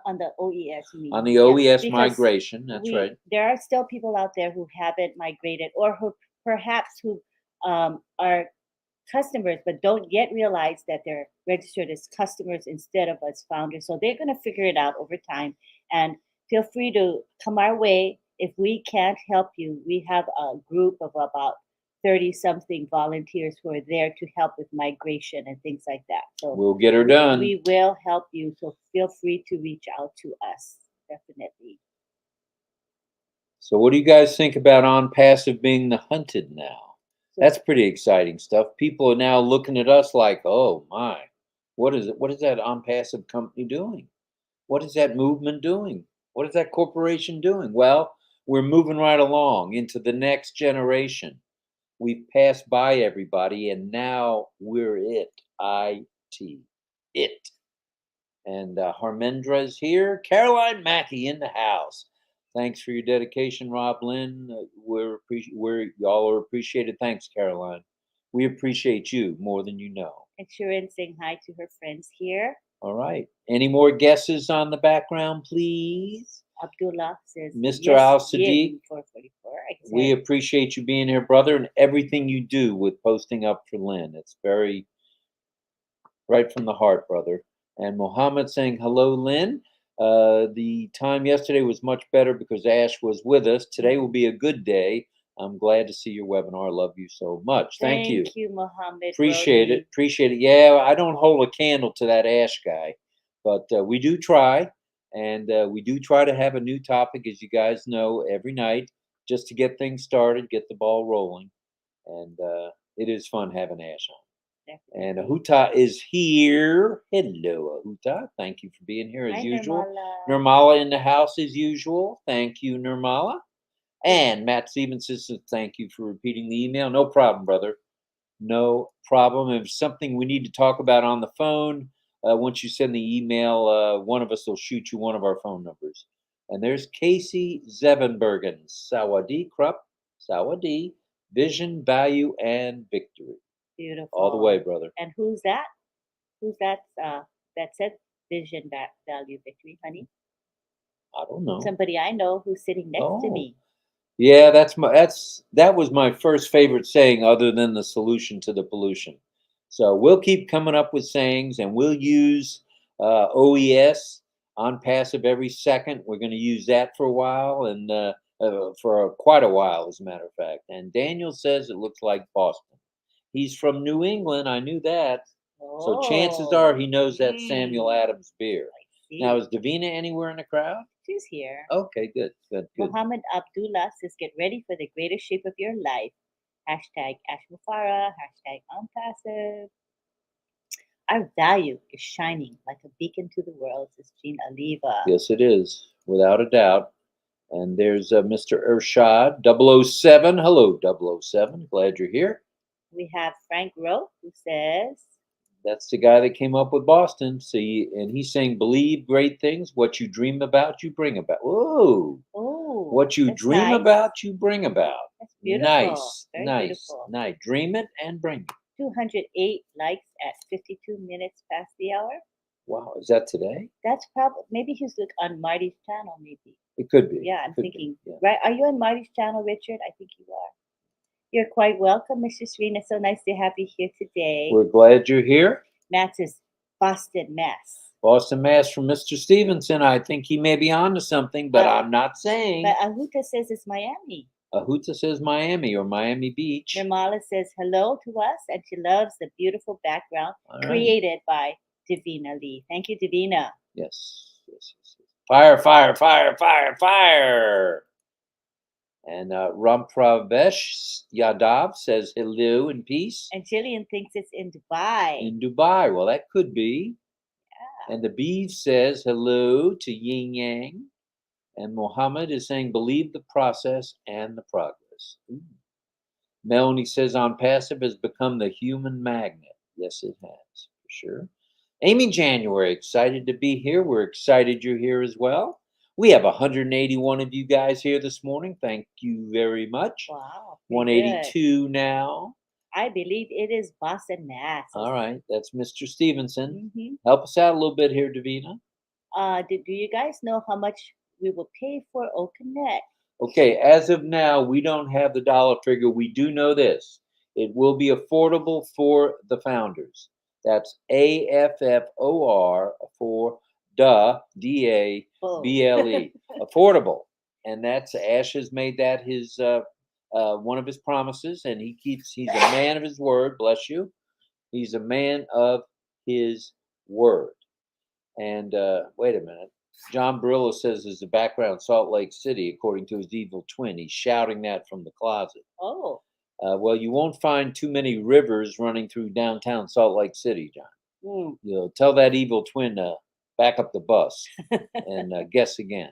on the OES, you mean? On the OES because migration, that's right. There are still people out there who haven't migrated or who perhaps are customers but don't yet realize that they're registered as customers instead of as founders. So they're going to figure it out over time. And feel free to come our way. If we can't help you, we have a group of about 30-something volunteers who are there to help with migration and things like that. So we'll get her done. We will help you. So feel free to reach out to us. Definitely. So what do you guys think about OnPassive being the hunted now? That's pretty exciting stuff. People are now looking at us like, oh my, what is it? What is that OnPassive company doing? What is that movement doing? What is that corporation doing? Well, we're moving right along into the next generation. We've passed by everybody, and now we're it. IT. It. And Harmendra is here. Caroline Mackey in the house. Thanks for your dedication, RobLynn. Y'all are appreciated. Thanks, Caroline. We appreciate you more than you know. And Sharon saying hi to her friends here. All right. Any more guesses on the background, please? Abdullah says, Mr. yes, Al Sadiq, 444. we appreciate you being here, brother, and everything you do with posting up for Lynn. It's very right from the heart, brother. And Mohammed saying, hello, Lynn. The time yesterday was much better because Ash was with us. Today will be a good day. I'm glad to see your webinar. Love you so much. Thank you. Thank you, Mohammed. Appreciate it. Appreciate it. Yeah, I don't hold a candle to that Ash guy, but we do try. And we do try to have a new topic, as you guys know, every night, just to get things started, get the ball rolling. And it is fun having Ash on. Definitely. And Ahuta is here. Hello, Ahuta. Thank you for being here as usual. Nirmala in the house as usual. Thank you, Nirmala. And Matt Stevenson says, thank you for repeating the email. No problem, brother. No problem. If something we need to talk about on the phone, once you send the email, one of us will shoot you one of our phone numbers. And there's Casey Zevenbergen. Sawadi Krupp. Sawadi. Vision, value, and victory. Beautiful. All the way, brother. And who's that? Who's that? That said vision, value, victory, honey. I don't know. Somebody I know who's sitting next to me. Yeah, that was my first favorite saying, other than the solution to the pollution. So we'll keep coming up with sayings, and we'll use OES OnPassive every second. We're going to use that for a while, and for quite a while, as a matter of fact. And Daniel says it looks like Boston. He's from New England. I knew that. So chances are he knows that Samuel Adams beer. Now, is Divina anywhere in the crowd? She's here. Okay, good. Mohammed Abdullah says, get ready for the greatest shape of your life. Hashtag Ashmufara. Hashtag OnPassive. Our value is shining like a beacon to the world, says Jean Aliva. Yes, it is, without a doubt. And there's Mr. Ershad, 007. Hello, 007. Glad you're here. We have Frank Rowe, who says, that's the guy that came up with Boston. See, and he's saying, believe great things. What you dream about, you bring about. Whoa. Oh. What you dream about, you bring about. That's beautiful. Nice. Very nice. Beautiful. Nice. Dream it and bring it. 208 likes at 52 minutes past the hour. Wow. Is that today? That's probably, maybe he's on Marty's channel, maybe. It could be. Yeah, I'm thinking. Yeah. Right? Are you on Marty's channel, Richard? I think you are. You're quite welcome, Mr. Serena. So nice to have you here today. We're glad you're here. Matt says Boston, Mass. Boston, Mass from Mr. Stevenson. I think he may be on to something, but I'm not saying. But Ahuta says it's Miami. Ahuta says Miami or Miami Beach. Nirmala says hello to us, and she loves the beautiful background created by Divina Lee. Thank you, Divina. Yes. Fire, fire, fire, fire, fire. And Rampravesh Yadav says hello and peace. And Jillian thinks it's in Dubai. In Dubai. Well, that could be. Yeah. And the Beeve says hello to Yin Yang. And Mohammed is saying, believe the process and the progress. Ooh. Melanie says, OnPassive has become the human magnet. Yes, it has, for sure. Amy January, excited to be here. We're excited you're here as well. We have 181 of you guys here this morning. Thank you very much. Wow. 182 now. I believe it is Boston, Mass. All right. That's Mr. Stevenson. Mm-hmm. Help us out a little bit here, Divina. Do you guys know how much we will pay for Oakenet? Okay. As of now, we don't have the dollar figure. We do know this. It will be affordable for the founders. That's AFFOR for DABLE. Affordable. And that's Ash has made that his one of his promises, and he's a man of his word. Bless you. He's a man of his word. And wait a minute. John Barillo says there's a background Salt Lake City, according to his evil twin. He's shouting that from the closet. Oh. Well, you won't find too many rivers running through downtown Salt Lake City, John. Mm. You'll tell that evil twin to back up the bus and guess again.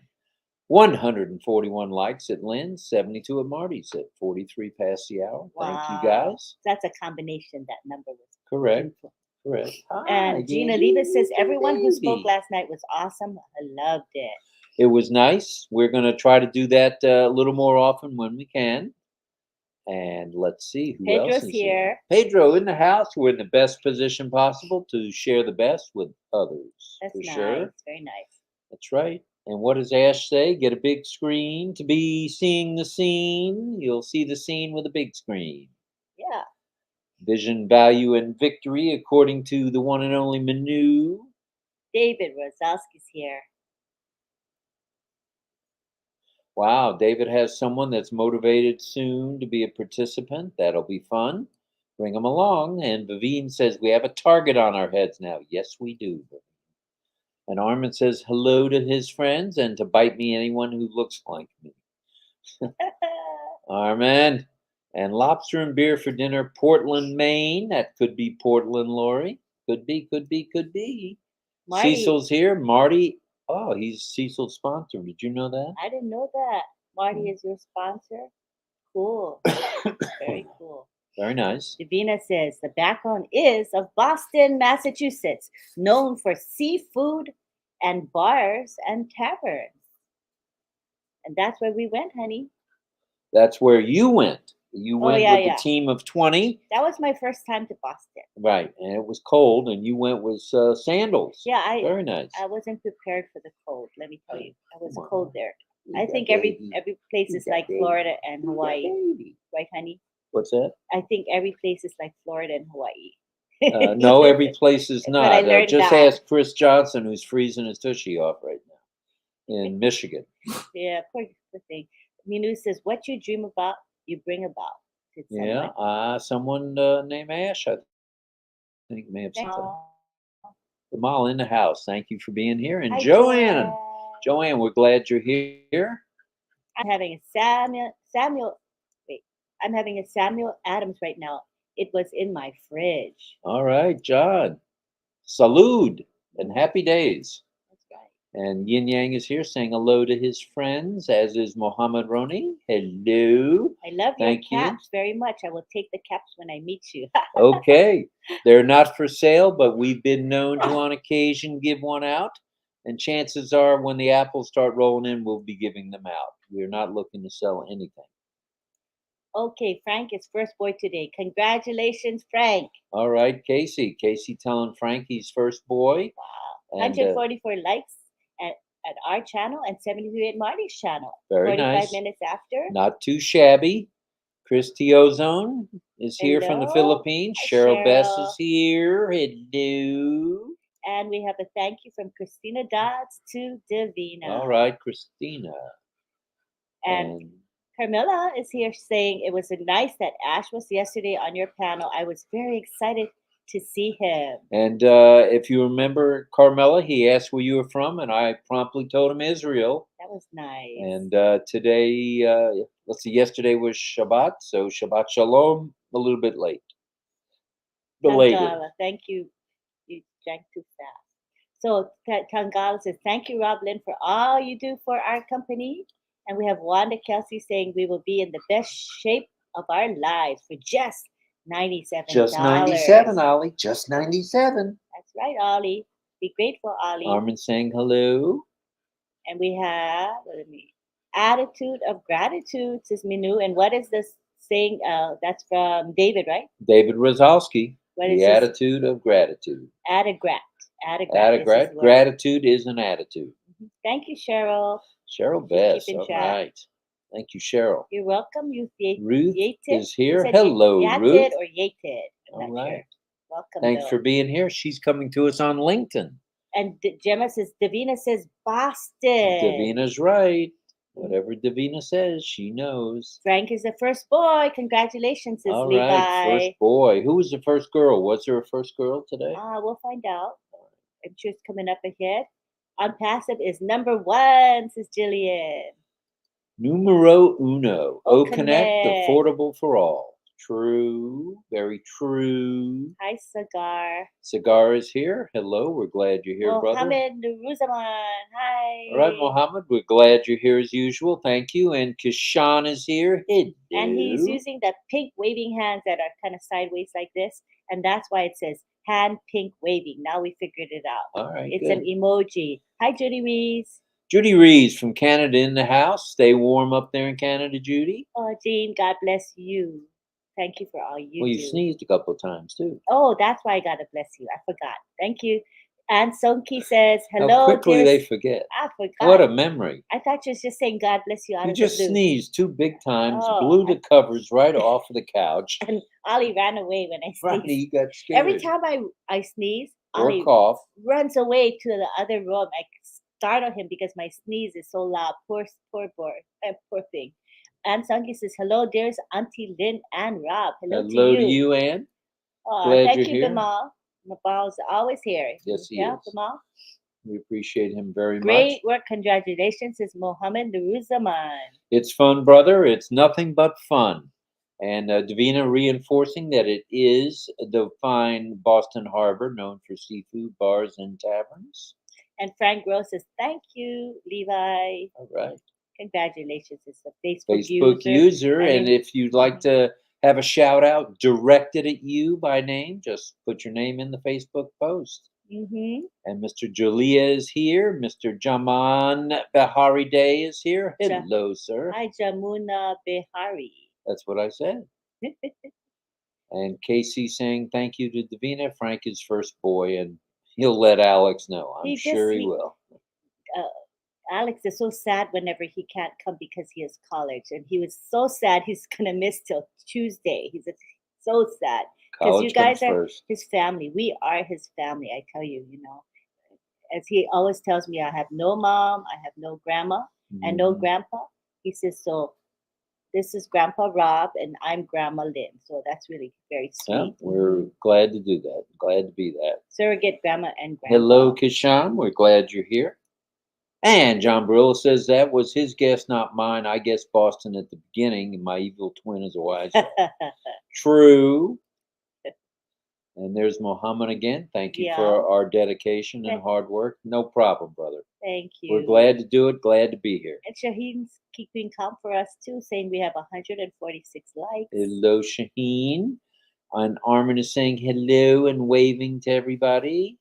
141 likes at Lynn's, 72 at Marty's at 43 past the hour. Wow. Thank you, guys. That's a combination. That number was correct. Beautiful. Correct. And Gina Leva says, everyone who spoke last night was awesome. I loved it. It was nice. We're going to try to do that a little more often when we can. And let's see who else Pedro's is here. Pedro in the house. We're in the best position possible to share the best with others. That's for nice. sure. Very nice. That's right. And what does Ash say? Get a big screen to be seeing the scene. You'll see the scene with a big screen. Yeah. Vision, value, and victory, according to the one and only Manu. David Rosowski's here. Wow, David has someone that's motivated soon to be a participant. That'll be fun. Bring them along. And Vivine says, we have a target on our heads now. Yes, we do. And Armin says hello to his friends and to bite me anyone who looks like me. Armin. And lobster and beer for dinner, Portland, Maine. That could be Portland, Lori. Could be, could be, could be. Marty. Cecil's here. Marty. Oh, he's Cecil's sponsor. Did you know that? I didn't know that. Marty is your sponsor. Cool. Very cool. Very nice. Divina says the background is of Boston, Massachusetts, known for seafood and bars and taverns. And that's where we went, honey. That's where you went. You went with yeah. the team of 20. That was my first time to Boston. Right. And it was cold, and you went with sandals. Yeah, very nice. I wasn't prepared for the cold, let me tell you. I was Come on. cold there. You I got think baby. every place You is got like baby. Florida and You got Hawaii. baby. Right, honey? What's that? I think every place is like Florida and Hawaii. No, every place is That's what I not. learned Just that. ask Chris Johnson, who's freezing his tushy off right now in Michigan. Yeah, poor thing. Minu says, what you dream about, you bring about. Did Yeah, someone named Ash, I think, may have said that. Jamal in the house. Thank you for being here. And Hi, Joanne. Joanne, we're glad you're here. I'm having a I'm having a Samuel Adams right now. It was in my fridge. All right, John. Salud and happy days. That's right. And Yin Yang is here saying hello to his friends, as is Mohammed Roni. Hello. I love Thank your you. caps very much. I will take the caps when I meet you. Okay. They're not for sale, but we've been known to on occasion give one out. And chances are when the apples start rolling in, we'll be giving them out. We're not looking to sell anything. Okay, Frank is first boy today. Congratulations, Frank. All right, Casey. Casey telling Frank he's first boy. Wow. And, 144 likes at our channel and 73 at Marty's channel. Very 45 nice. minutes after. Not too shabby. Chris Tiozone is here from the Hello. Philippines. Hi, Cheryl Bess Cheryl. is here. Hello. And we have a thank you from Christina Dodds to Divina. All right, Christina. And Carmilla is here saying it was nice that Ash was yesterday on your panel. I was very excited to see him. And if you remember Carmela, he asked where you were from, and I promptly told him Israel. That was nice. And today, let's see, yesterday was Shabbat, so Shabbat Shalom, a little bit late. Belated. Tangala, thank you. You drank too fast. So Tangala says, thank you, RobLynn, for all you do for our company. And we have Wanda Kelsey saying we will be in the best shape of our lives for just $97. Just 97, Ollie. Just 97. That's right, Ollie. Be grateful, Ollie. Armin saying hello. And we have, attitude of gratitude, says Minu. And what is this saying? That's from David, right? David Rozalski. What the is attitude of gratitude. Gratitude is an attitude. Thank you, Cheryl. Cheryl Bess. All right. Thank you, Cheryl. You're welcome. Ruth Yated. is here. Hello, Ruth. Or Yated. All right. Sure. Welcome. Thanks for being here. She's coming to us on LinkedIn. And Gemma says, Divina says Boston. Divina's right. Whatever Divina says, she knows. Frank is the first boy. Congratulations, says All Levi. right, first boy. Who was the first girl? Was there a first girl today? We'll find out. I'm sure it's coming up ahead. OnPassive is number 1, says Jillian. Numero uno. Connect, affordable for all. True. Very true. Hi, Cigar. Cigar is here. Hello. We're glad you're here, brother. Mohammed Ruzaman. Hi. All right, Mohammed. We're glad you're here as usual. Thank you. And Kishan is here. And he's using the pink waving hands that are kind of sideways like this. And that's why it says hand pink waving. Now we figured it out. All right, It's good. an emoji. Hi, Judy Rees. Judy Rees from Canada in the house. Stay warm up there in Canada, Judy. Oh, Jean, God bless you. Thank you for all you Well, you do. sneezed a couple of times too. Oh, that's why I gotta bless you. I forgot. Thank you. And Sonki says, How hello, quickly they dearest. forget. I forgot. What a memory. I thought you was just saying God bless you out You of just the blue. sneezed 2 big times, Oh, blew the covers right off of the couch. And Ollie ran away when I Right, sneezed. you got scared. Every time I sneeze, or Ollie cough. runs away to the other room. I startle him because my sneeze is so loud. Poor thing. And Sangi says, hello, there's Auntie Lynn and Rob. Hello Hello to you, Ann. Glad thank you're you, here. Bimal. Bimal's always here. Yes, he yeah, is. Bimal. We appreciate him very much. Great work. Congratulations, says Mohammed Nuruzaman. It's fun, brother. It's nothing but fun. And Divina reinforcing that it is the fine Boston Harbor known for seafood bars and taverns. And Frank Gross says, thank you, Levi. All right. Congratulations. It's a Facebook user. And if you'd like to have a shout out directed at you by name, just put your name in the Facebook post. Mm-hmm. And Mr. Julia is here. Mr. Jaman Behari Day is here. Hello, sir. Hi, Jamuna Behari. That's what I said. And Casey saying thank you to Divina. Frank is first boy, and he'll let Alex know. I'm sure he will. Alex is so sad whenever he can't come because he has college, and he was so sad he's gonna miss till Tuesday. He's so sad because you guys are his family. We are his family. I tell you, as he always tells me, I have no mom, I have no grandma, and no grandpa. He says, so this is Grandpa Rob, and I'm Grandma Lynn. So that's really very sweet. Yeah, we're glad to do that. Glad to be that. Surrogate grandma and grandpa. Hello, Kishan. We're glad you're here. And John Barillo says that was his guess, not mine. I guessed Boston at the beginning, and my evil twin is a wise. True. And there's Mohammed again. Thank you for our dedication and hard work. No problem, brother. Thank you. We're glad to do it. Glad to be here. And Shaheen's keeping count for us too, saying we have 146 likes. Hello, Shaheen. And Armin is saying hello and waving to everybody.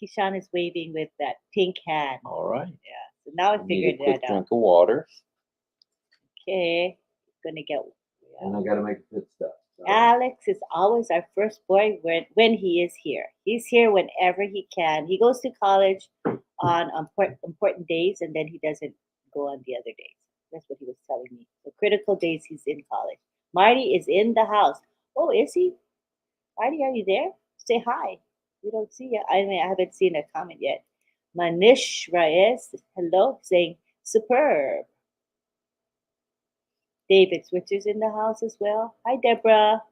Kishan is waving with that pink hand. All right. Yeah. So now I figured that out. Need a quick drink of water. Okay. Gonna get. And I gotta make a pit stop. Alex is always our first boy when he is here. He's here whenever he can. He goes to college on important days, and then he doesn't go on the other days. That's what he was telling me. The critical days he's in college. Marty is in the house. Oh, is he? Marty, are you there? Say hi. We don't see you. I mean, I haven't seen a comment yet. Manish Reyes, hello, saying superb. David Switcher's in the house as well. Hi, Deborah.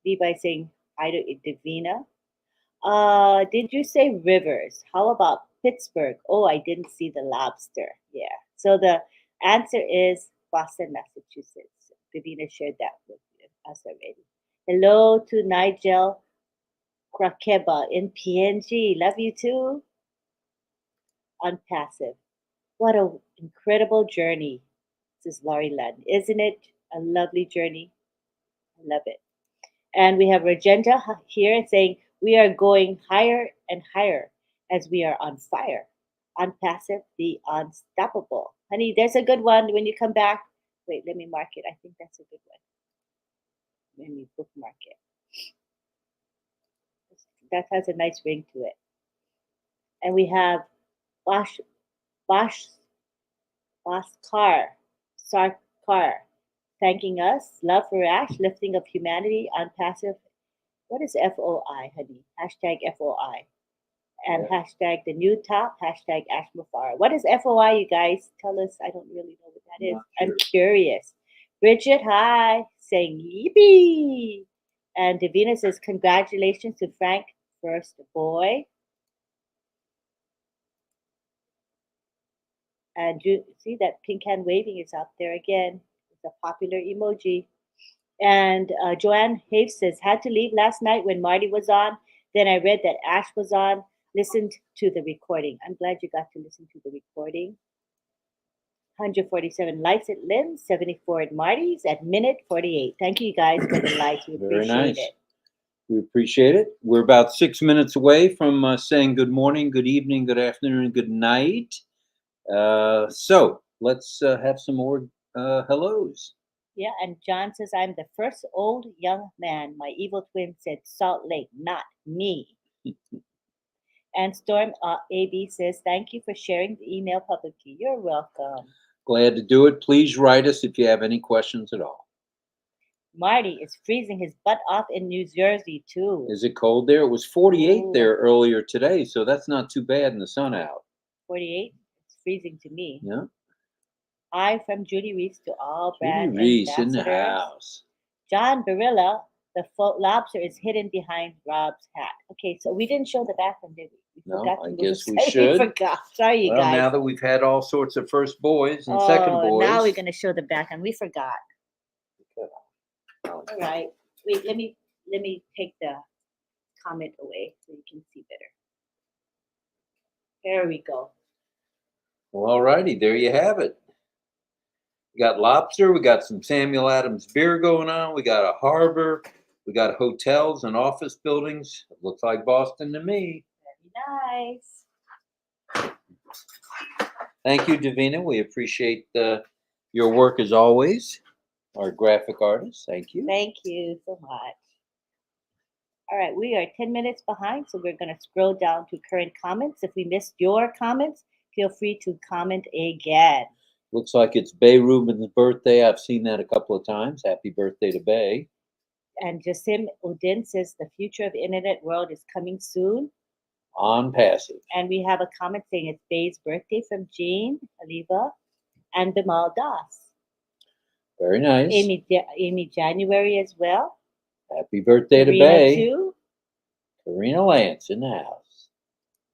Levi saying hi to Divina. Did you say Rivers? How about Pittsburgh? Oh, I didn't see the lobster. Yeah. So the answer is Boston, Massachusetts. Divina shared that with us already. Hello to Nigel Krakeba in PNG. Love you too. OnPassive. What an incredible journey. This is Laurie Lund. Isn't it a lovely journey? I love it. And we have Rajendra here saying, we are going higher and higher as we are on fire. OnPassive, the unstoppable. Honey, there's a good one when you come back. Wait, let me mark it. I think that's a good one. Let me bookmark it. That has a nice ring to it. And we have Sarkar thanking us. Love for Ash, lifting of humanity, OnPassive. What is FOI, honey? Hashtag FOI. And hashtag the new top, hashtag Ash Mufara. What is FOI, you guys? Tell us. I don't really know what that is. Sure. I'm curious. Bridget, hi, saying yippee. And Divina says, congratulations to Frank, first boy. And you see that pink hand waving is out there again. It's a popular emoji. And Joanne Have says, had to leave last night when Marty was on. Then I read that Ash was on. Listened to the recording. I'm glad you got to listen to the recording. 147 likes at Lynn, 74 at Marty's at minute 48. Thank you guys for the likes. We appreciate it. We appreciate it. We're about 6 minutes away from saying good morning, good evening, good afternoon, and good night. So let's have some more hellos. Yeah, and John says, I'm the first old young man. My evil twin said Salt Lake, not me. And Storm AB says, thank you for sharing the email publicly. You're welcome. Glad to do it. Please write us if you have any questions at all. Marty is freezing his butt off in New Jersey, too. Is it cold there? It was 48 Ooh. there earlier today, so that's not too bad in the sun out. 48? It's freezing to me. Yeah. Hi from Judy Reese to all Judy brand Reese in the ambassadors. house. John Barilla, the lobster is hidden behind Rob's hat. Okay, so we didn't show the bathroom, did we? No, forgot I to guess we say should. We forgot. Sorry, you Well, guys. now that we've had all sorts of first boys and second boys. Now we're going to show the bathroom. We forgot. All right. Wait, let me take the comment away so you can see better. There we go. Well, all righty, there you have it. We got lobster, we got some Samuel Adams beer going on, we got a harbor, we got hotels and office buildings. It looks like Boston to me. Very nice. Thank you, Divina. We appreciate your work as always. Our graphic artist, thank you. Thank you so much. All right, we are 10 minutes behind, so we're going to scroll down to current comments. If we missed your comments, feel free to comment again. Looks like it's Bay Rubin's birthday. I've seen that a couple of times. Happy birthday to Bay. And Jasim Udin says the future of the internet world is coming soon. OnPassive. And we have a comment saying it's Bay's birthday from Jean Aliva and Bimal Das. Very nice. Amy January as well. Happy birthday Karina to Bay. Too. Karina Lance in the house.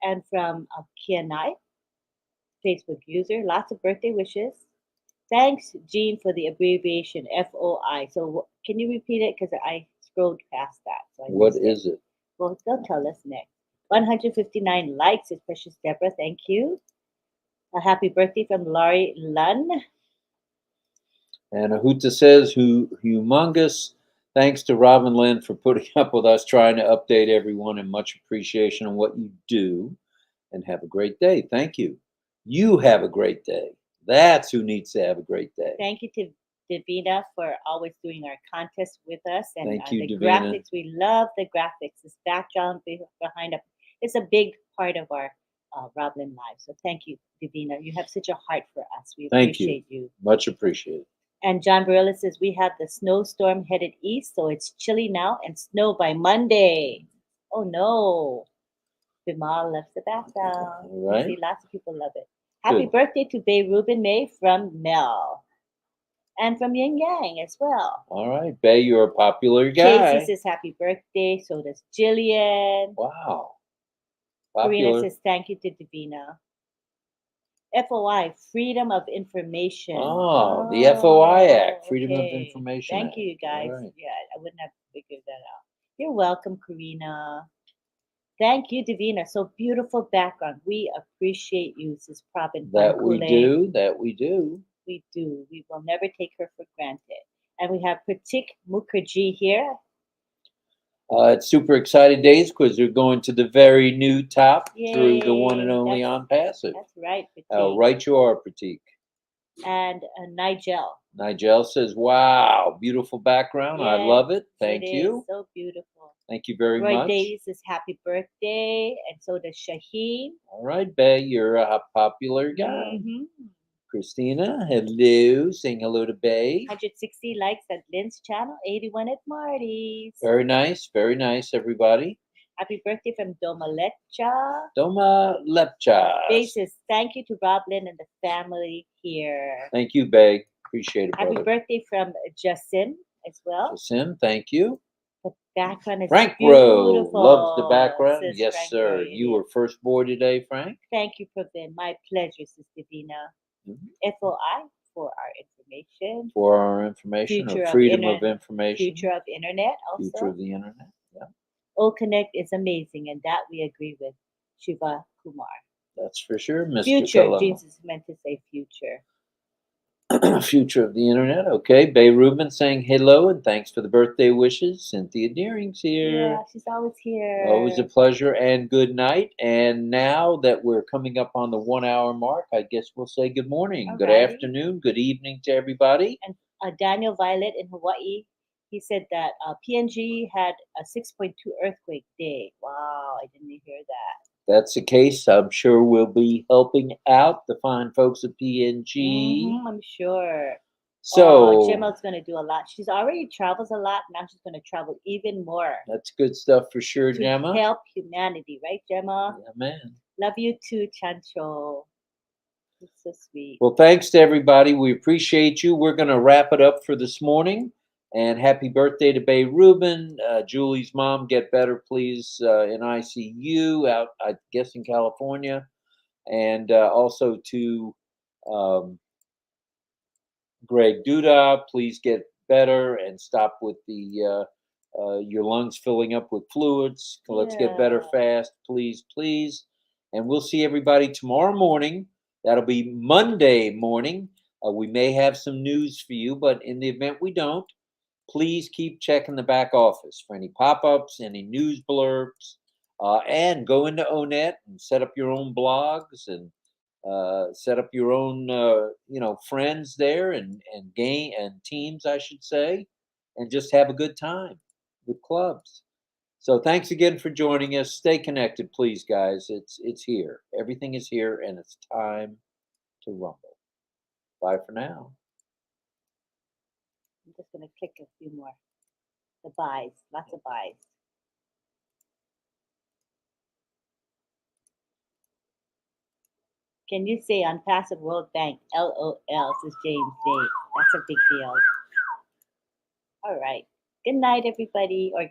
And from Kianai, Facebook user, lots of birthday wishes. Thanks, Jean, for the abbreviation FOI. So can you repeat it? Because I scrolled past that. So what is it? Well, they'll tell us next. 159 likes is Precious Deborah. Thank you. A happy birthday from Laurie Lunn. And Ahuta says, humongous thanks to RobLynn for putting up with us, trying to update everyone, and much appreciation on what you do. And have a great day. Thank you. You have a great day. That's who needs to have a great day. Thank you to Divina for always doing our contest with us. And Thank you, the Divina. graphics, we love the graphics. This background behind us, it's a big part of our RobLynn Live. So thank you, Divina. You have such a heart for us. We appreciate you. Much appreciated. And John Barilla says, we have the snowstorm headed east, so it's chilly now and snow by Monday. Oh, no. Bimal loves the background. All right. See, lots of people love it. Happy birthday to Bay Rubin May from Mel. And from Yin Yang as well. All right, Bay, you're a popular guy. Casey says happy birthday. So does Jillian. Wow. Karina Popular. says thank you to Divina. FOI, Freedom of Information. Oh, the FOI Act, Freedom of Information Thank Act. you, guys. All right. Yeah, I wouldn't have figured that out. You're welcome, Karina. Thank you, Divina. So beautiful background. We appreciate you, Sis Probin. That we do. That we do. We do. We will never take her for granted. And we have Pratik Mukherjee here. It's super excited days because they're going to the very new top through the one and Yay. only OnPassive. That's right, Pratik. How right you are, Pratik. And Nigel. Nigel says, wow, beautiful background. I love it. Thank you. So beautiful. Thank you very Roy much. Davies says happy birthday. And so does Shaheen. All right, Bay, you're a popular guy. Christina, hello. Saying hello to Bay. 160 likes at Lynn's channel, 81 at Marty's. Very nice, everybody. Happy birthday from Doma Leccha. Doma Lepcha. Bay says thank you to RobLynn and the family here. Thank you, Bay. Appreciate it, brother. Happy birthday from Jasim as well. Jasim, thank you. The background is Frank beautiful. Rowe loves the background. Says Yes, Frank sir. Rowe. You were first boy today, Frank. Thank you, Pravin. My pleasure, Sis Divina. FOI for our information. For our information, Future or of freedom of information. Future of internet also. Future of the internet, yeah. O-Connect is amazing, and that we agree with Shiva Kumar. That's for sure, Mr. Future, Colombo. Jesus meant to say future. Future of the internet. Okay. Bay Rubin saying hello and thanks for the birthday wishes. Cynthia Deering's here. Yeah, she's always here. Always a pleasure and good night. And now that we're coming up on the 1 hour mark, I guess we'll say good morning, good Alrighty. afternoon, good evening to everybody. And Daniel Violet in Hawaii, he said that PNG had a 6.2 earthquake day. Wow, I didn't hear that. That's the case. I'm sure we'll be helping out the fine folks at PNG. I'm sure. So Gemma's going to do a lot. She's already travels a lot. Now she's going to travel even more that's good stuff for sure, to Gemma. help humanity, right, Gemma? Yeah, man. Love you too, Chancho. It's so sweet. Well, thanks to everybody. We appreciate you. We're going to wrap it up for this morning. And happy birthday to Bay Rubin. Julie's mom, get better, please, in ICU out, I guess, in California. And also to Greg Duda, please get better and stop with the your lungs filling up with fluids. Let's get better Yeah. fast, please, please. And we'll see everybody tomorrow morning. That'll be Monday morning. We may have some news for you, but in the event we don't, please keep checking the back office for any pop-ups, any news blurbs, and go into ONET and set up your own blogs and set up your own, friends there and game and teams, I should say, and just have a good time with clubs. So thanks again for joining us. Stay connected, please, guys. It's here. Everything is here, and it's time to rumble. Bye for now. I'm just going to click a few more. The buys, lots of buys. Can you say OnPassive World Bank? LOL, says James Day. That's a big deal. All right. Good night, everybody. Or